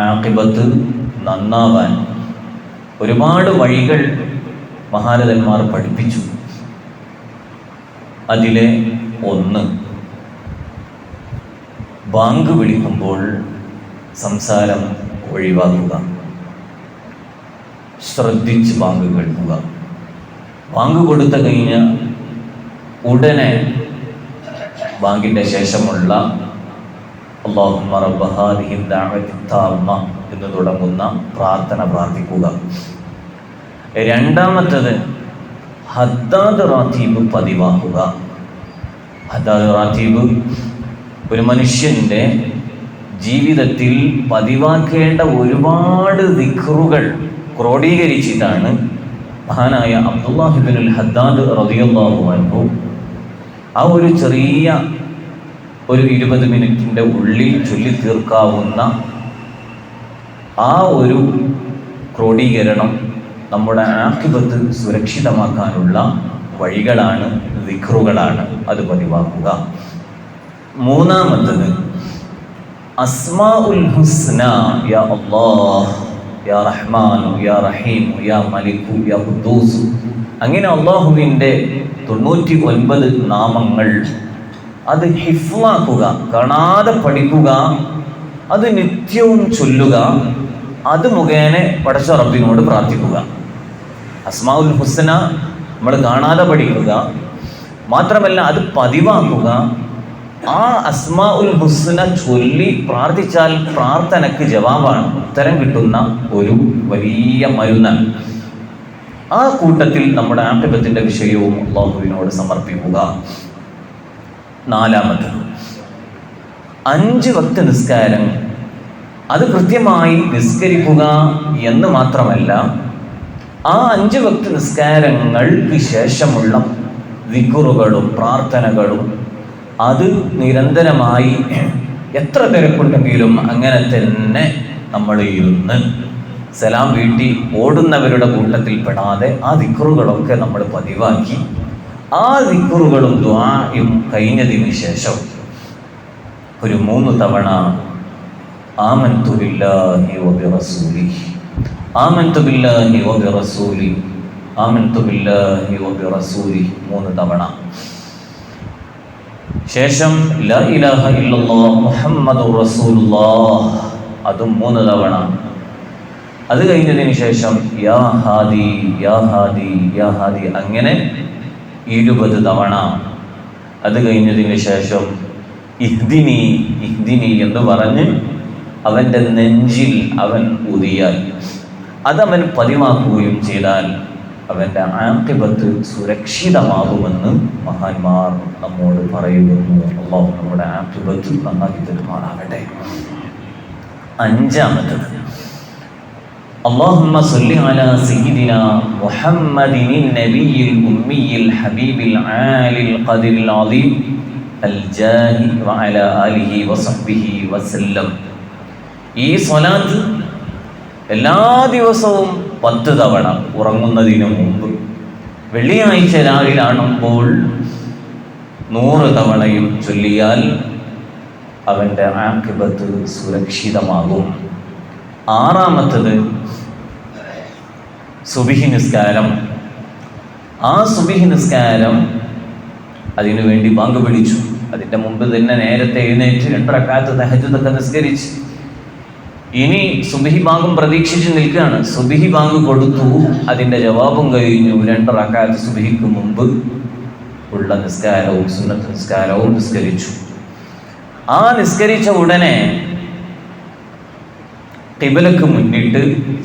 ആഖിബത്ത് നന്നാവാൻ ഒരുപാട് വഴികൾ മഹാരഥന്മാർ പഠിപ്പിച്ചു. അതിലെ ഒന്ന്, ബാങ്ക് വിളിക്കുമ്പോൾ സംസാരം ഒഴിവാക്കുക, ശ്രദ്ധിച്ച് ബാങ്ക് കേൾക്കുക. ബാങ്ക് കൊടുത്തു കഴിഞ്ഞ ഉടനെ ബാങ്കിൻ്റെ ശേഷമുള്ള അല്ലാഹുമ്മ റബ്ബ ഹാദിഹി ദഅവതി താമ്മ എന്ന് തുടങ്ങുന്ന പ്രാർത്ഥന പ്രാർത്ഥിക്കുക. രണ്ടാമത്തത്, ഹദ്ദാദ് റാത്തീബ് പതിവാക്കുക. ഹദ്ദാദ് റാത്തീബ് ഒരു മനുഷ്യൻ്റെ ജീവിതത്തിൽ പതിവാക്കേണ്ട ഒരുപാട് ദിക്റുകൾ ക്രോഡീകരിച്ചിട്ടാണ് മഹാനായ അബ്ദുല്ലാഹ് ഇബ്നുൽ ഹദ്ദാദ് റളിയല്ലാഹു അൻഹു ആ ഒരു ചെറിയ 20 മിനിറ്റിൻ്റെ ഉള്ളിൽ ചൊല്ലി തീർക്കാവുന്ന ആ ഒരു ക്രോഡീകരണം നമ്മുടെ ആഖിബത്ത് സുരക്ഷിതമാക്കാനുള്ള വഴികളാണ്, ദിക്റുകളാണ്. അത് പതിവാക്കുക. മൂന്നാമത്തത്, അസ്മാഉൽ ഹുസ്ന, യാ അല്ലാഹ്, യാ റഹ്മാനു, യാ റഹീമു, യാ മലിക്കു, യാ ഖുദ്ദൂസ്, അങ്ങനെ അള്ളാഹുവിൻ്റെ 99 നാമങ്ങൾ അത് ഹിഫ്ളാക്കുക, കാണാതെ പഠിക്കുക, അത് നിത്യവും ചൊല്ലുക. അത് മുഖേന പടച്ച റബ്ബിനോട് പ്രാർത്ഥിക്കുക. അസ്മാഉൽ ഹുസ്ന നമ്മൾ കാണാതെ പഠിക്കുക, മാത്രമല്ല അത് പതിവാക്കുക. ആ അസ്മാഉൽ ഹുസ്ന ചൊല്ലി പ്രാർത്ഥിച്ചാൽ പ്രാർത്ഥനയ്ക്ക് ജവാബാണ്, ഉത്തരം കിട്ടുന്ന ഒരു വലിയ മരുന്നാണ്. ആ കൂട്ടത്തിൽ നമ്മുടെ ആഖിബത്തിൻ്റെ വിഷയവും അല്ലാഹുവിനോട് സമർപ്പിക്കുക. നാലാമത്, 5 വക്ത് നിസ്കാരം അത് കൃത്യമായി നിസ്കരിക്കുക എന്ന് മാത്രമല്ല, ആ 5 വക്ത് നിസ്കാരങ്ങൾക്ക് ശേഷമുള്ള ദിക്റുകളും പ്രാർത്ഥനകളും അത് നിരന്തരമായി എത്ര തിരക്കുണ്ടെങ്കിലും അങ്ങനെ തന്നെ നമ്മൾ ഇരുന്ന് സലാം വീട്ടി ഓടുന്നവരുടെ കൂട്ടത്തിൽ പെടാതെ ആ ദിക്റുകളൊക്കെ നമ്മൾ പതിവാക്കി, ആ ദിക്റുകളും ദുആയും കഴിഞ്ഞതിന് ശേഷം ഒരു 3 തവണ ആമൻതു ബില്ലാഹി വബിറസൂലിഹി, ആമൻതു ബില്ലാഹി വബിറസൂലിഹി, ആമൻതു ബില്ലാഹി വബിറസൂലിഹി 3 തവണ. ശേഷം ലാ ഇലാഹ ഇല്ലല്ലാഹ് മുഹമ്മദുർ റസൂലുള്ളാഹ് അതും 3 തവണ. അത് കഴിഞ്ഞതിന് ശേഷം യാ ഹാദി, യാ ഹാദി, യാ ഹാദി അങ്ങനെ 20 തവണ. അത് കഴിഞ്ഞതിന് ശേഷം ഇഹ്ദിനി, ഇഹ്ദിനി എന്ന് പറഞ്ഞ് അവൻ്റെ നെഞ്ചിൽ അവൻ ഊതിയാൽ, അതവൻ പതിവാക്കുകയും ചെയ്താൽ അവൻ്റെ ആഖിബത്ത് സുരക്ഷിതമാകുമെന്ന് മഹാന്മാർ നമ്മോട് പറയുന്നു. അല്ലാഹു നമ്മുടെ ആഖിബത്ത് നന്നാക്കി തരുമാറാകട്ടെ. അഞ്ചാമത്തത്, اللهم صل على سيدنا محمد النبي الأمي الحبيب العالي القدر العظيم الجاه وعلى آله وصحبه وسلم. ഈ സ്വലാത്ത് എല്ലാ ദിവസവും 10 തവണ ഉറങ്ങുന്നതിന് മുമ്പ്, വെള്ളിയാഴ്ച രാവിലാണുമ്പോൾ 100 തവണയും ചൊല്ലിയാൽ അവൻ്റെ ആഖിബത്ത് സുരക്ഷിതമാകും. ആറാമത്തത്, സുബ്ഹി നിസ്കാരം. ആ സുബ്ഹി നിസ്കാരം അതിനു വേണ്ടി ബാങ്ക് വിളിച്ചു, അതിൻ്റെ മുമ്പ് തന്നെ നേരത്തെ എഴുന്നേറ്റ് 2 റക്അത്ത് തഹജ്ജുദൊക്കെ നിസ്കരിച്ച് ഇനി സുബ്ഹി ബാങ്കും പ്രതീക്ഷിച്ച് നിൽക്കുകയാണ്. സുബ്ഹി ബാങ്ക് കൊടുത്തു, അതിൻ്റെ ജവാബും കഴിഞ്ഞു. 2 റക്അത്ത് സുബ്ഹിക്ക് മുമ്പ് ഉള്ള നിസ്കാരവും സുന്നത്ത് നിസ്കാരവും നിസ്കരിച്ചു. ആ നിസ്കരിച്ച ഉടനെ ഖിബലക്ക് മുന്നിട്ട്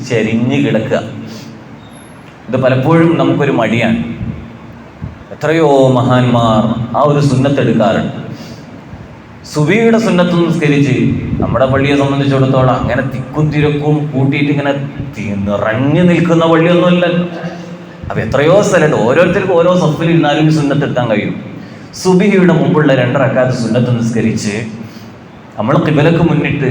ചെരിഞ്ഞ് കിടക്കുക. ഇത് പലപ്പോഴും നമുക്കൊരു മടിയാണ്. എത്രയോ മഹാന്മാർ ആ ഒരു സുന്നത്ത് എടുക്കാറുണ്ട്. സുബഹിയുടെ സുന്നത്ത് നിസ്കരിച്ച് നമ്മുടെ പള്ളിയെ സംബന്ധിച്ചിടത്തോളം അങ്ങനെ തിക്കും തിരക്കും കൂട്ടിയിട്ട് ഇങ്ങനെ നിറഞ്ഞു നിൽക്കുന്ന പള്ളിയൊന്നുമല്ല. അപ്പം എത്രയോ സ്ഥലമുണ്ട്, ഓരോരുത്തർക്കും ഓരോ സഫിൽ ഇരുന്നാലും സുന്നത്ത് എടുക്കാൻ കഴിയും. സുബഹിയുടെ മുമ്പുള്ള 2 റക്അത്ത് സുന്നത്ത് നിസ്കരിച്ച് നമ്മൾ ഖിബലക്ക് മുന്നിട്ട്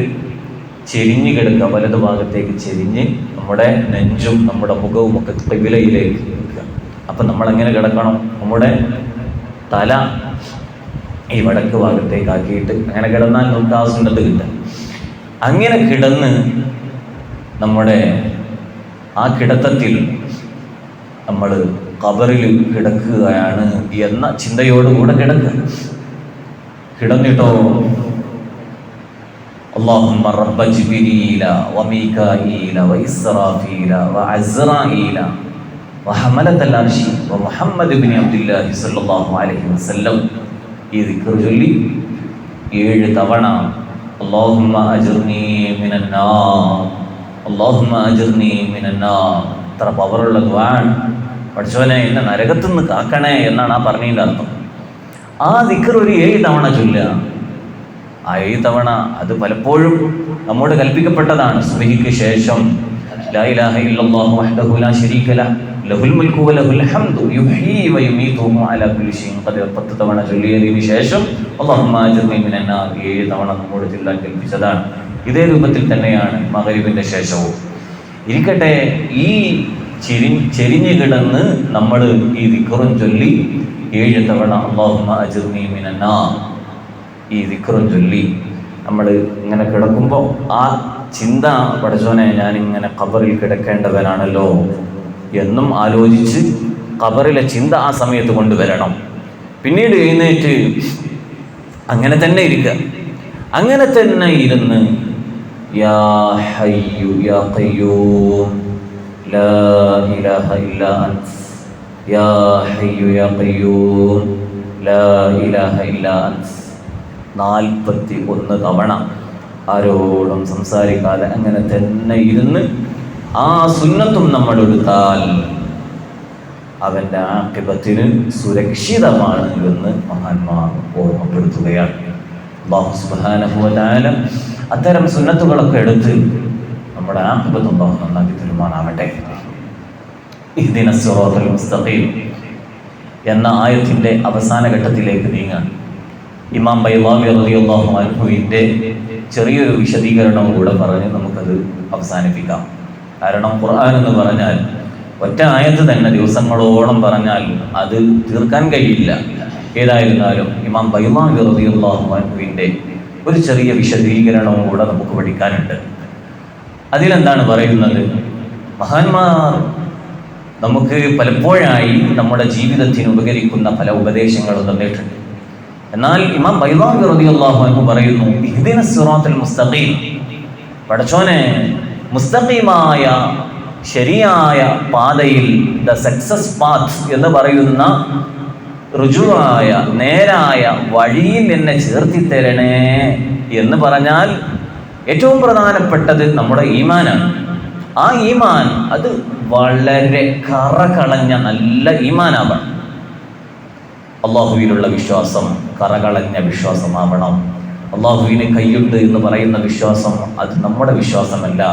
ചെരിഞ്ഞ് കിടക്കുക, വലതു ഭാഗത്തേക്ക് ചെരിഞ്ഞ് നമ്മുടെ നെഞ്ചും നമ്മുടെ മുഖവും ഒക്കെ ഖിബലയിലേക്ക് വെക്കുക. അപ്പം നമ്മളെങ്ങനെ കിടക്കണം? നമ്മുടെ തല ഈ വടക്ക് ഭാഗത്തേക്ക് ആക്കിയിട്ട് അങ്ങനെ കിടന്നാൽ നമുക്ക് ആ സുന്നത്ത് കിട്ടും. അങ്ങനെ കിടന്ന് നമ്മുടെ ആ കിടത്തത്തിൽ നമ്മൾ ഖബറിൽ കിടക്കുകയാണ് എന്ന ചിന്തയോടുകൂടെ കിടന്നിട്ടോ അല്ലാഹുമ്മ റബ്ബ ജിബ്രീല വമീകാഈല വഇസ്റാഫീല വഅസ്റാഈല വഹമലത്തൽ അർശി വമുഹമ്മദ് ഇബ്നു അബ്ദുല്ലാഹി സ്വല്ലല്ലാഹു അലൈഹി വസല്ലം ഈ ദിക്ർ ചൊല്ലി 7 തവണ അല്ലാഹുമ്മ അജ്ർനി മിനന്നാർ അല്ലാഹുമ്മ അജ്ർനി മിനന്നാർ. അത്ര പവറുള്ള ദുആണ്. പഠിച്ചവനെ എന്നെ നരകത്തു നിന്ന് കാക്കണേ എന്നാണ് ആ പറഞ്ഞതിൻ്റെ അർത്ഥം. ആ ദിക്ർ ഒരു 7 തവണ ചൊല്ലുക. ആ 7 തവണ അത് പലപ്പോഴും നമ്മോട് കൽപ്പിക്കപ്പെട്ടതാണ്. സുബ്ഹിക്ക് ശേഷം ലാ ഇലാഹ ഇല്ലല്ലാഹു വഹ്ദഹു ലാ ശരീക ലഹു ലഹുൽ മുൽക്കു വലഹുൽ ഹംദു യുഹ്യീ വയുമീതു അലാ കുല്ലി ഷൈഇൻ ഖദീർ 10 തവണ ചൊല്ലിയതിനു ശേഷം അല്ലാഹുമ്മ അജ്ർനി മിനന്നാർ 7 തവണ നമ്മോട് ചൊല്ലാൻ കൽപ്പിച്ചതാണ്. ഇതേ രൂപത്തിൽ തന്നെയാണ് മഗ്‌രിബിന്റെ ശേഷവും. ഇരിക്കട്ടെ, ഈ ചെരിഞ്ഞു കിടന്ന് നമ്മൾ ഈ ദിക്റും ചൊല്ലി 7 തവണ അല്ലാഹുമ്മ അജ്ർനി മിനന്നാർ ഈ ദിക്റും ചൊല്ലി നമ്മൾ ഇങ്ങനെ കിടക്കുമ്പോൾ ആ ചിന്ത, പഠിച്ചോനെ ഞാനിങ്ങനെ ഖബറിൽ കിടക്കേണ്ടവനാണല്ലോ എന്നും ആലോചിച്ച് ഖബറിലെ ചിന്ത ആ സമയത്ത് കൊണ്ടുവരണം. പിന്നീട് എഴുന്നേറ്റ് അങ്ങനെ തന്നെ ഇരിക്കുക. അങ്ങനെ തന്നെ ഇരുന്ന് യാ ഹയ്യു യാ ഖയ്യൂം ലാ ഇലാഹ ഇല്ലാ അൻത യാ ഹയ്യു യാ ഖയ്യൂം ലാ ഇലാഹ ഇല്ലാ അൻത 41 തവണ ആരോടും സംസാരിക്കാതെ അങ്ങനെ തന്നെ ഇരുന്ന് ആ സുന്നത്തും നമ്മൾ എടുത്താൽ അവൻ്റെ ആഖിബത്തിന് സുരക്ഷിതമാണ് എന്ന് മഹാന്മാർ ഓർമ്മപ്പെടുത്തുകയാണ്. അല്ലാഹു സുബ്ഹാനഹു വ തആല അത്തരം സുന്നത്തുകളൊക്കെ എടുത്ത് നമ്മുടെ ആഖിബത്ത് അല്ലാഹു നന്നാക്കി തരുമാറാവട്ടെ. ഇഹ്ദിനസ് സിറാത്തൽ മുസ്തഖീം എന്ന ആയത്തിൻ്റെ അവസാന ഘട്ടത്തിലേക്ക് നീങ്ങാൻ ഇമാം ബൈളാവി റളിയല്ലാഹു അൻഹുവിൻ്റെ ചെറിയൊരു വിശദീകരണവും കൂടെ പറഞ്ഞ് നമുക്കത് അവസാനിപ്പിക്കാം. കാരണം ഖുർആൻ എന്ന് പറഞ്ഞാൽ ഒറ്റ ആയത്ത് തന്നെ ദിവസങ്ങളോളം പറഞ്ഞാൽ അത് തീർക്കാൻ കഴിയില്ല. ഏതായിരുന്നാലും ഇമാം ബൈളാവി റളിയല്ലാഹു അൻഹുവിൻ്റെ ഒരു ചെറിയ വിശദീകരണവും കൂടെ നമുക്ക് പഠിക്കാനുണ്ട്. അതിലെന്താണ് പറയുന്നത്? മഹാന്മാർ നമുക്ക് പലപ്പോഴായി നമ്മുടെ ജീവിതത്തിന് ഉപകരിക്കുന്ന പല ഉപദേശങ്ങളും തന്നിട്ടുണ്ട്. എന്നാൽ ഇമാം ബൈളാവി റളിയല്ലാഹു അൻഹു പറയുന്നു, ഇഹ്ദിനസ് സിറാത്തൽ മുസ്തഖീം, പടച്ചോനെ മുസ്തഖീമായ ശരിയായ പാതയിൽ, ദ സക്സസ് പാത്ത് എന്ന് പറയുന്ന ഋജുവായ നേരായ വഴിയിൽ എന്നെ ചേർത്തി തരണേ എന്ന് പറഞ്ഞാൽ ഏറ്റവും പ്രധാനപ്പെട്ടത് നമ്മുടെ ഈമാനാണ്. ആ ഈമാൻ അത് വളരെ കറകളഞ്ഞ നല്ല ഈമാനാവണം. അള്ളാഹുവിലുള്ള വിശ്വാസം കറകളഞ്ഞ വിശ്വാസമാവണം. അള്ളാഹുവിന് കയ്യുണ്ട് എന്ന് പറയുന്ന വിശ്വാസം അത് നമ്മുടെ വിശ്വാസമല്ല.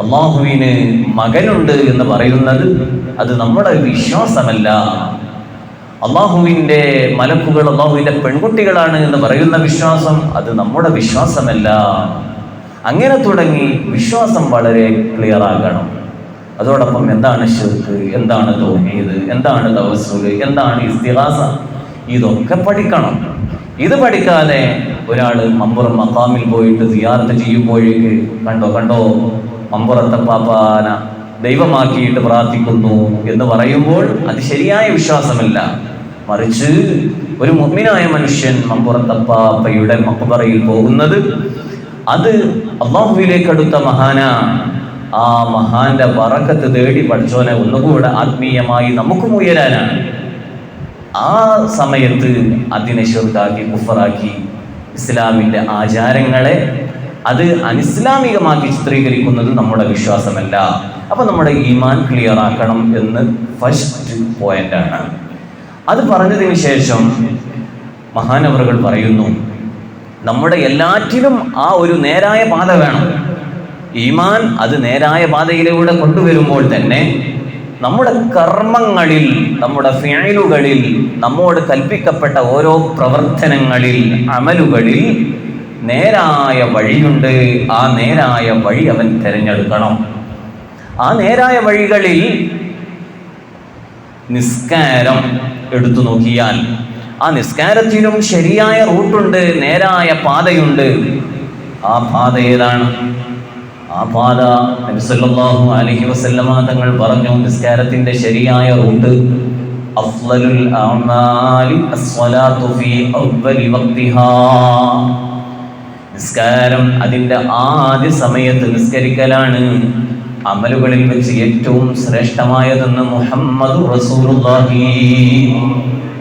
അള്ളാഹുവിന് മകനുണ്ട് എന്ന് പറയുന്നത് അത് നമ്മുടെ വിശ്വാസമല്ല. അള്ളാഹുവിൻ്റെ മലക്കുകൾ അള്ളാഹുവിൻ്റെ പെൺകുട്ടികളാണ് എന്ന് പറയുന്ന വിശ്വാസം അത് നമ്മുടെ വിശ്വാസമല്ല. അങ്ങനെ തുടങ്ങി വിശ്വാസം വളരെ ക്ലിയർ ആകണം. അതോടൊപ്പം എന്താണ് ശിർക്ക്, എന്താണ് തൗഹീദ്, എന്താണ് തവസ്സുൽ, എന്താണ് ഇസ്തിഗാസ, ഇതൊക്കെ പഠിക്കണം. ഇത് പഠിക്കാതെ ഒരാൾ മമ്പുറം മഖാമിൽ പോയിട്ട് സിയാറത്ത് ചെയ്യുമ്പോഴേക്ക് കണ്ടോ മമ്പുറത്തെ പാപ്പാന ദൈവമാക്കിയിട്ട് പ്രാർത്ഥിക്കുന്നു എന്ന് പറയുമ്പോൾ അത് ശരിയായ വിശ്വാസമല്ല. മറിച്ച് ഒരു മുഅ്മിനായ മനുഷ്യൻ മമ്പുറത്തപ്പാപ്പയുടെ മഖ്ബറയിൽ പോകുന്നത് അത് അള്ളാഹുവിലേക്ക് അടുത്ത മഹാനാണ്. ആ മഹാന്റെ ബറക്കത്ത് തേടി പഠിച്ചോനെ ഒന്നുകൂടെ ആത്മീയമായി നമുക്കും ഉയരാനാണ്. ആ സമയത്ത് അതിനെ ശിർക്കാക്കി കുഫറാക്കി ഇസ്ലാമിൻ്റെ ആചാരങ്ങളെ അത് അനിസ്ലാമികമാക്കി ചിത്രീകരിക്കുന്നത് നമ്മുടെ വിശ്വാസമല്ല. അപ്പം നമ്മുടെ ഈമാൻ ക്ലിയർ ആക്കണം എന്ന് ഫസ്റ്റ് പോയിന്റാണ്. അത് പറഞ്ഞതിന് ശേഷം മഹാനവറുകൾ പറയുന്നു, നമ്മുടെ എല്ലാറ്റിലും ആ ഒരു നേരായ പാത വേണം. ഈമാൻ അത് നേരായ പാതയിലൂടെ കൊണ്ടുവരുമ്പോൾ തന്നെ നമ്മുടെ കർമ്മങ്ങളിൽ, നമ്മുടെ ഫിഅലുകളിൽ, നമ്മോട് കൽപ്പിക്കപ്പെട്ട ഓരോ പ്രവർത്തനങ്ങളിൽ, അമലുകളിൽ നേരായ വഴിയുണ്ട്. ആ നേരായ വഴി അവൻ തിരഞ്ഞെടുക്കണം. ആ നേരായ വഴികളിൽ നിസ്കാരം എടുത്തു നോക്കിയാൽ ആ നിസ്കാരത്തിനും ശരിയായ റൂട്ടുണ്ട്, നേരായ പാതയുണ്ട്. ആ പാത ഏതാണ്? ആ പാത നബി സല്ലല്ലാഹു അലൈഹി വസല്ലമ തങ്ങൾ പറഞ്ഞു, നിസ്കാരത്തിന്റെ ശരിയായ റൂട്ട് അഫ്ളലുൽ അഅ്മാലി അസ്സലാത്തു ഫീ അവ്വലി വഖ്തിഹാ. നിസ്കാരം അതിൻ്റെ ആദ്യ സമയത്ത് നിസ്കരിക്കലാണ് അമലുകളിൽ വെച്ച് ഏറ്റവും ശ്രേഷ്ഠമായതെന്ന് മുഹമ്മദ് റസൂലുള്ളാഹി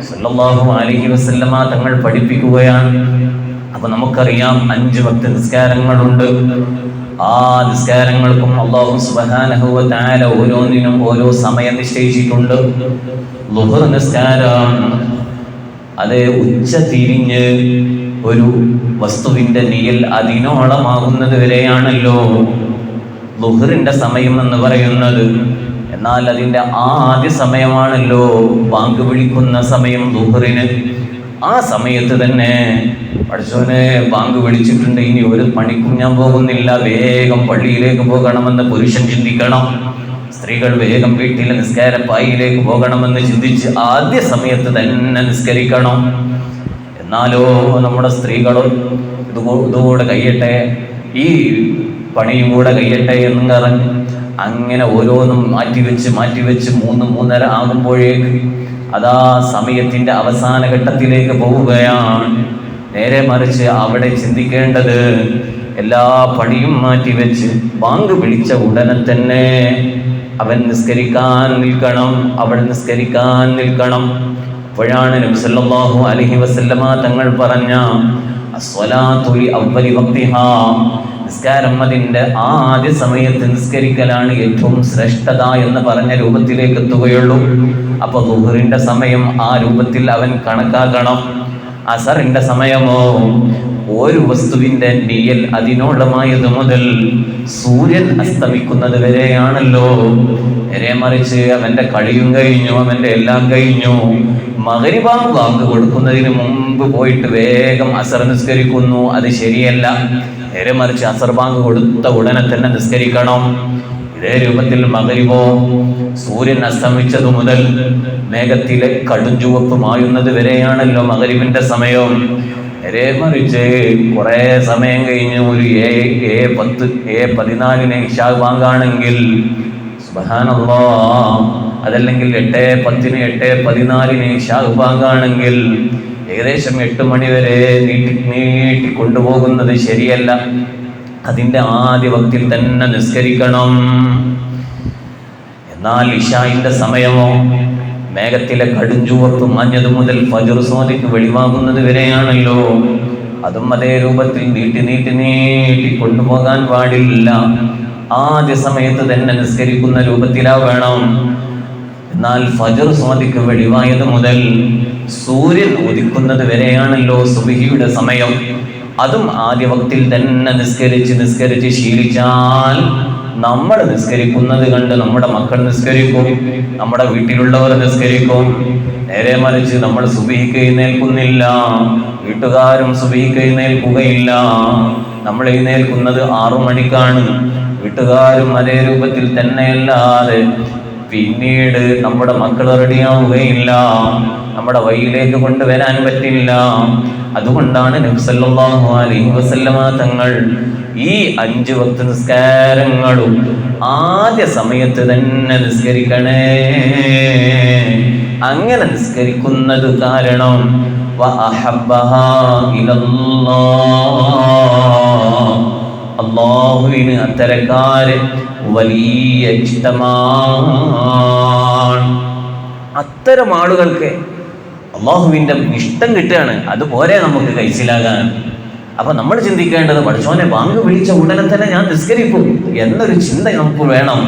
സല്ലല്ലാഹു അലൈഹി വസല്ലമ തങ്ങൾ പഠിപ്പിക്കുകയാണ്. അപ്പൊ നമുക്കറിയാം 5 വക്ത് നിസ്കാരങ്ങളുണ്ട്. ആ നിസ്കാരങ്ങൾക്കും അല്ലാഹു സുബ്ഹാനഹു വ തആല ഓരോന്നിനും ഓരോ സമയം നിശ്ചയിച്ചിട്ടുണ്ട്. ളുഹർ നിസ്കാരം അത് ഉച്ച തിരിഞ്ഞ് ഒരു വസ്തുവിന്റെ നിഴൽ അതിനോളമാകുന്നത് വരെയാണല്ലോ ളുഹറിന്റെ സമയം എന്ന് പറയുന്നത്. എന്നാൽ അതിന്റെ ആദ്യ സമയമാണല്ലോ ബാങ്ക് വിളിക്കുന്ന സമയം ളുഹറിന്. ആ സമയത്ത് തന്നെ പഠിച്ചോനെ ബാങ്ക് വിളിച്ചിട്ടുണ്ട്, ഇനി ഒരു പണിക്കും ഞാൻ പോകുന്നില്ല, വേഗം പള്ളിയിലേക്ക് പോകണമെന്ന് പുരുഷൻ ചിന്തിക്കണം. സ്ത്രീകൾ വേഗം വീട്ടിലെ നിസ്കാരപ്പായിലേക്ക് പോകണമെന്ന് ചിന്തിച്ച് ആദ്യ സമയത്ത് തന്നെ നിസ്കരിക്കണം. എന്നാലോ നമ്മുടെ സ്ത്രീകളോ ഇതുകൂടെ കഴിയട്ടെ, ഈ പണിയും കൂടെ കഴിയട്ടെ എന്നും പറഞ്ഞ് അങ്ങനെ ഓരോന്നും മാറ്റിവെച്ച് 3-3:30 ആകുമ്പോഴേക്ക് അതാ സമയത്തിന്റെ അവസാന ഘട്ടത്തിലേക്ക് പോവുകയാണ്. നേരെ മറിച്ച് അവിടെ ചിന്തിക്കേണ്ടത് എല്ലാ പണിയും മാറ്റിവെച്ച് ബാങ്ക് വിളിച്ച ഉടനെ തന്നെ അവൻ നിസ്കരിക്കാൻ നിൽക്കണം, അവൾ നിസ്കരിക്കാൻ നിൽക്കണം. അപ്പോഴാണ് നബി സല്ലല്ലാഹു അലൈഹി വസല്ലമ തങ്ങൾ പറഞ്ഞ അസ്സലാത്തു ലി അവ്വലി വഖ്തിഹാ, നിസ്കാരം അതിൻ്റെ ആദ്യ സമയത്ത് നിസ്കരിക്കലാണ് ഏറ്റവും ശ്രേഷ്ഠത എന്ന് പറഞ്ഞ രൂപത്തിലേക്ക് എത്തുകയുള്ളൂ. അപ്പൊ ളുഹറിന്റെ സമയം ആ രൂപത്തിൽ അവൻ കണക്കാക്കണം. അസറിന്റെ സമയമോ ഒരു വസ്തുവിന്റെ നിഴൽ അതിനോളമായത് മുതൽ സൂര്യൻ അസ്തമിക്കുന്നത് വരെയാണല്ലോ. നേരെ മറിച്ച് അവന്റെ കളിയും കഴിഞ്ഞു, അവന്റെ എല്ലാം കഴിഞ്ഞു, മഗ്‌രിബ് ബാങ്ക് കൊടുക്കുന്നതിന് മുമ്പ് പോയിട്ട് വേഗം അസർ നിസ്കരിക്കുന്നു, അത് ശരിയല്ല. നേരെ മറിച്ച് അസർ ബാങ്ക് കൊടുത്ത ഉടനെ തന്നെ നിസ്കരിക്കണം. ഇതേ രൂപത്തിൽ മഗ്‌രിബോ സൂര്യൻ അസ്തമിച്ചതു മുതൽ മേഘത്തിലെ കടുംചുവപ്പ് മായുന്നത് വരെയാണല്ലോ മഗ്‌രിബിന്റെ സമയം. നേരെ മറിച്ച് കുറെ സമയം കഴിഞ്ഞ് ഒരു 7:10 ഇശാ ബാങ്കാണെങ്കിൽ സുബ്ഹാനല്ലാഹ്, അതല്ലെങ്കിൽ 8:10 8:14 ഇശാ ബാങ്കാണെങ്കിൽ ഏകദേശം 8 മണി വരെ നീട്ടി കൊണ്ടുപോകുന്നത് ശരിയല്ല. അതിൻ്റെ ആദ്യ വക്തിൽ തന്നെ നിസ്കരിക്കണം. എന്നാൽ ഇശായിന്റെ സമയമോ മേഘത്തിലെ കടുംചുവപ്പ് മഞ്ഞത് മുതൽ ഫജ്ർ സ്വാദിക്ക് വെളിവാകുന്നത് വരെയാണല്ലോ. അതും അതേ രൂപത്തിൽ നീട്ടി കൊണ്ടുപോകാൻ പാടില്ല. ആദ്യ സമയത്ത് തന്നെ നിസ്കരിക്കുന്ന രൂപത്തിലാവണം. എന്നാൽ ഫജ്ർ സ്വാദിക്ക് വെളിവായത് മുതൽ സൂര്യൻ ഉദിക്കുന്നത് വരെയാണല്ലോ സുബ്ഹിയുടെ സമയം. അതും ആദ്യ വക്തിൽ തന്നെ നിസ്കരിച്ച് ശീലിച്ചാൽ നമ്മൾ നിസ്കരിക്കുന്നത് കണ്ട് നമ്മുടെ മക്കൾ നിസ്കരിക്കും, നമ്മുടെ വീട്ടിലുള്ളവർ നിസ്കരിക്കും. നേരെ മറിച്ച് നമ്മൾ സുബ്ഹിക്ക് എഴുന്നേൽക്കുന്നില്ല, വീട്ടുകാരും സുബ്ഹിക്ക് എഴുന്നേൽക്കുകയില്ല. നമ്മൾ എഴുന്നേൽക്കുന്നത് 6 മണിക്കാണ്, വീട്ടുകാരും അതേ രൂപത്തിൽ തന്നെയല്ലാതെ പിന്നീട് നമ്മുടെ മക്കൾ റെഡിയാവുകയില്ല, നമ്മുടെ വഴിയിലേക്ക് കൊണ്ടുവരാൻ പറ്റില്ല. അതുകൊണ്ടാണ് നബി സല്ലല്ലാഹു അലൈഹി വസല്ലമ തങ്ങൾ ഈ 5 വക്ത് നിസ്കാരങ്ങളും ആദ്യ സമയത്ത് തന്നെ നിസ്കരിക്കണേ. അങ്ങനെ നിസ്കരിക്കുന്നത് കാരണം അല്ലാഹുവിന് അത്തരക്കാര് വലിയ ഇഷ്ടമാണ്. അത്തരം ആളുകൾക്ക് അല്ലാഹുവിൻ്റെ ഇഷ്ടം കിട്ടുകയാണ്. അതുപോലെ നമുക്ക് കഴിച്ചിലാകാൻ. അപ്പൊ നമ്മൾ ചിന്തിക്കേണ്ടത് പഠിച്ചോനെ ബാങ്ക് വിളിച്ച ഉടനെ തന്നെ ഞാൻ നിസ്കരിക്കും എന്നൊരു ചിന്ത നമുക്ക് വേണം.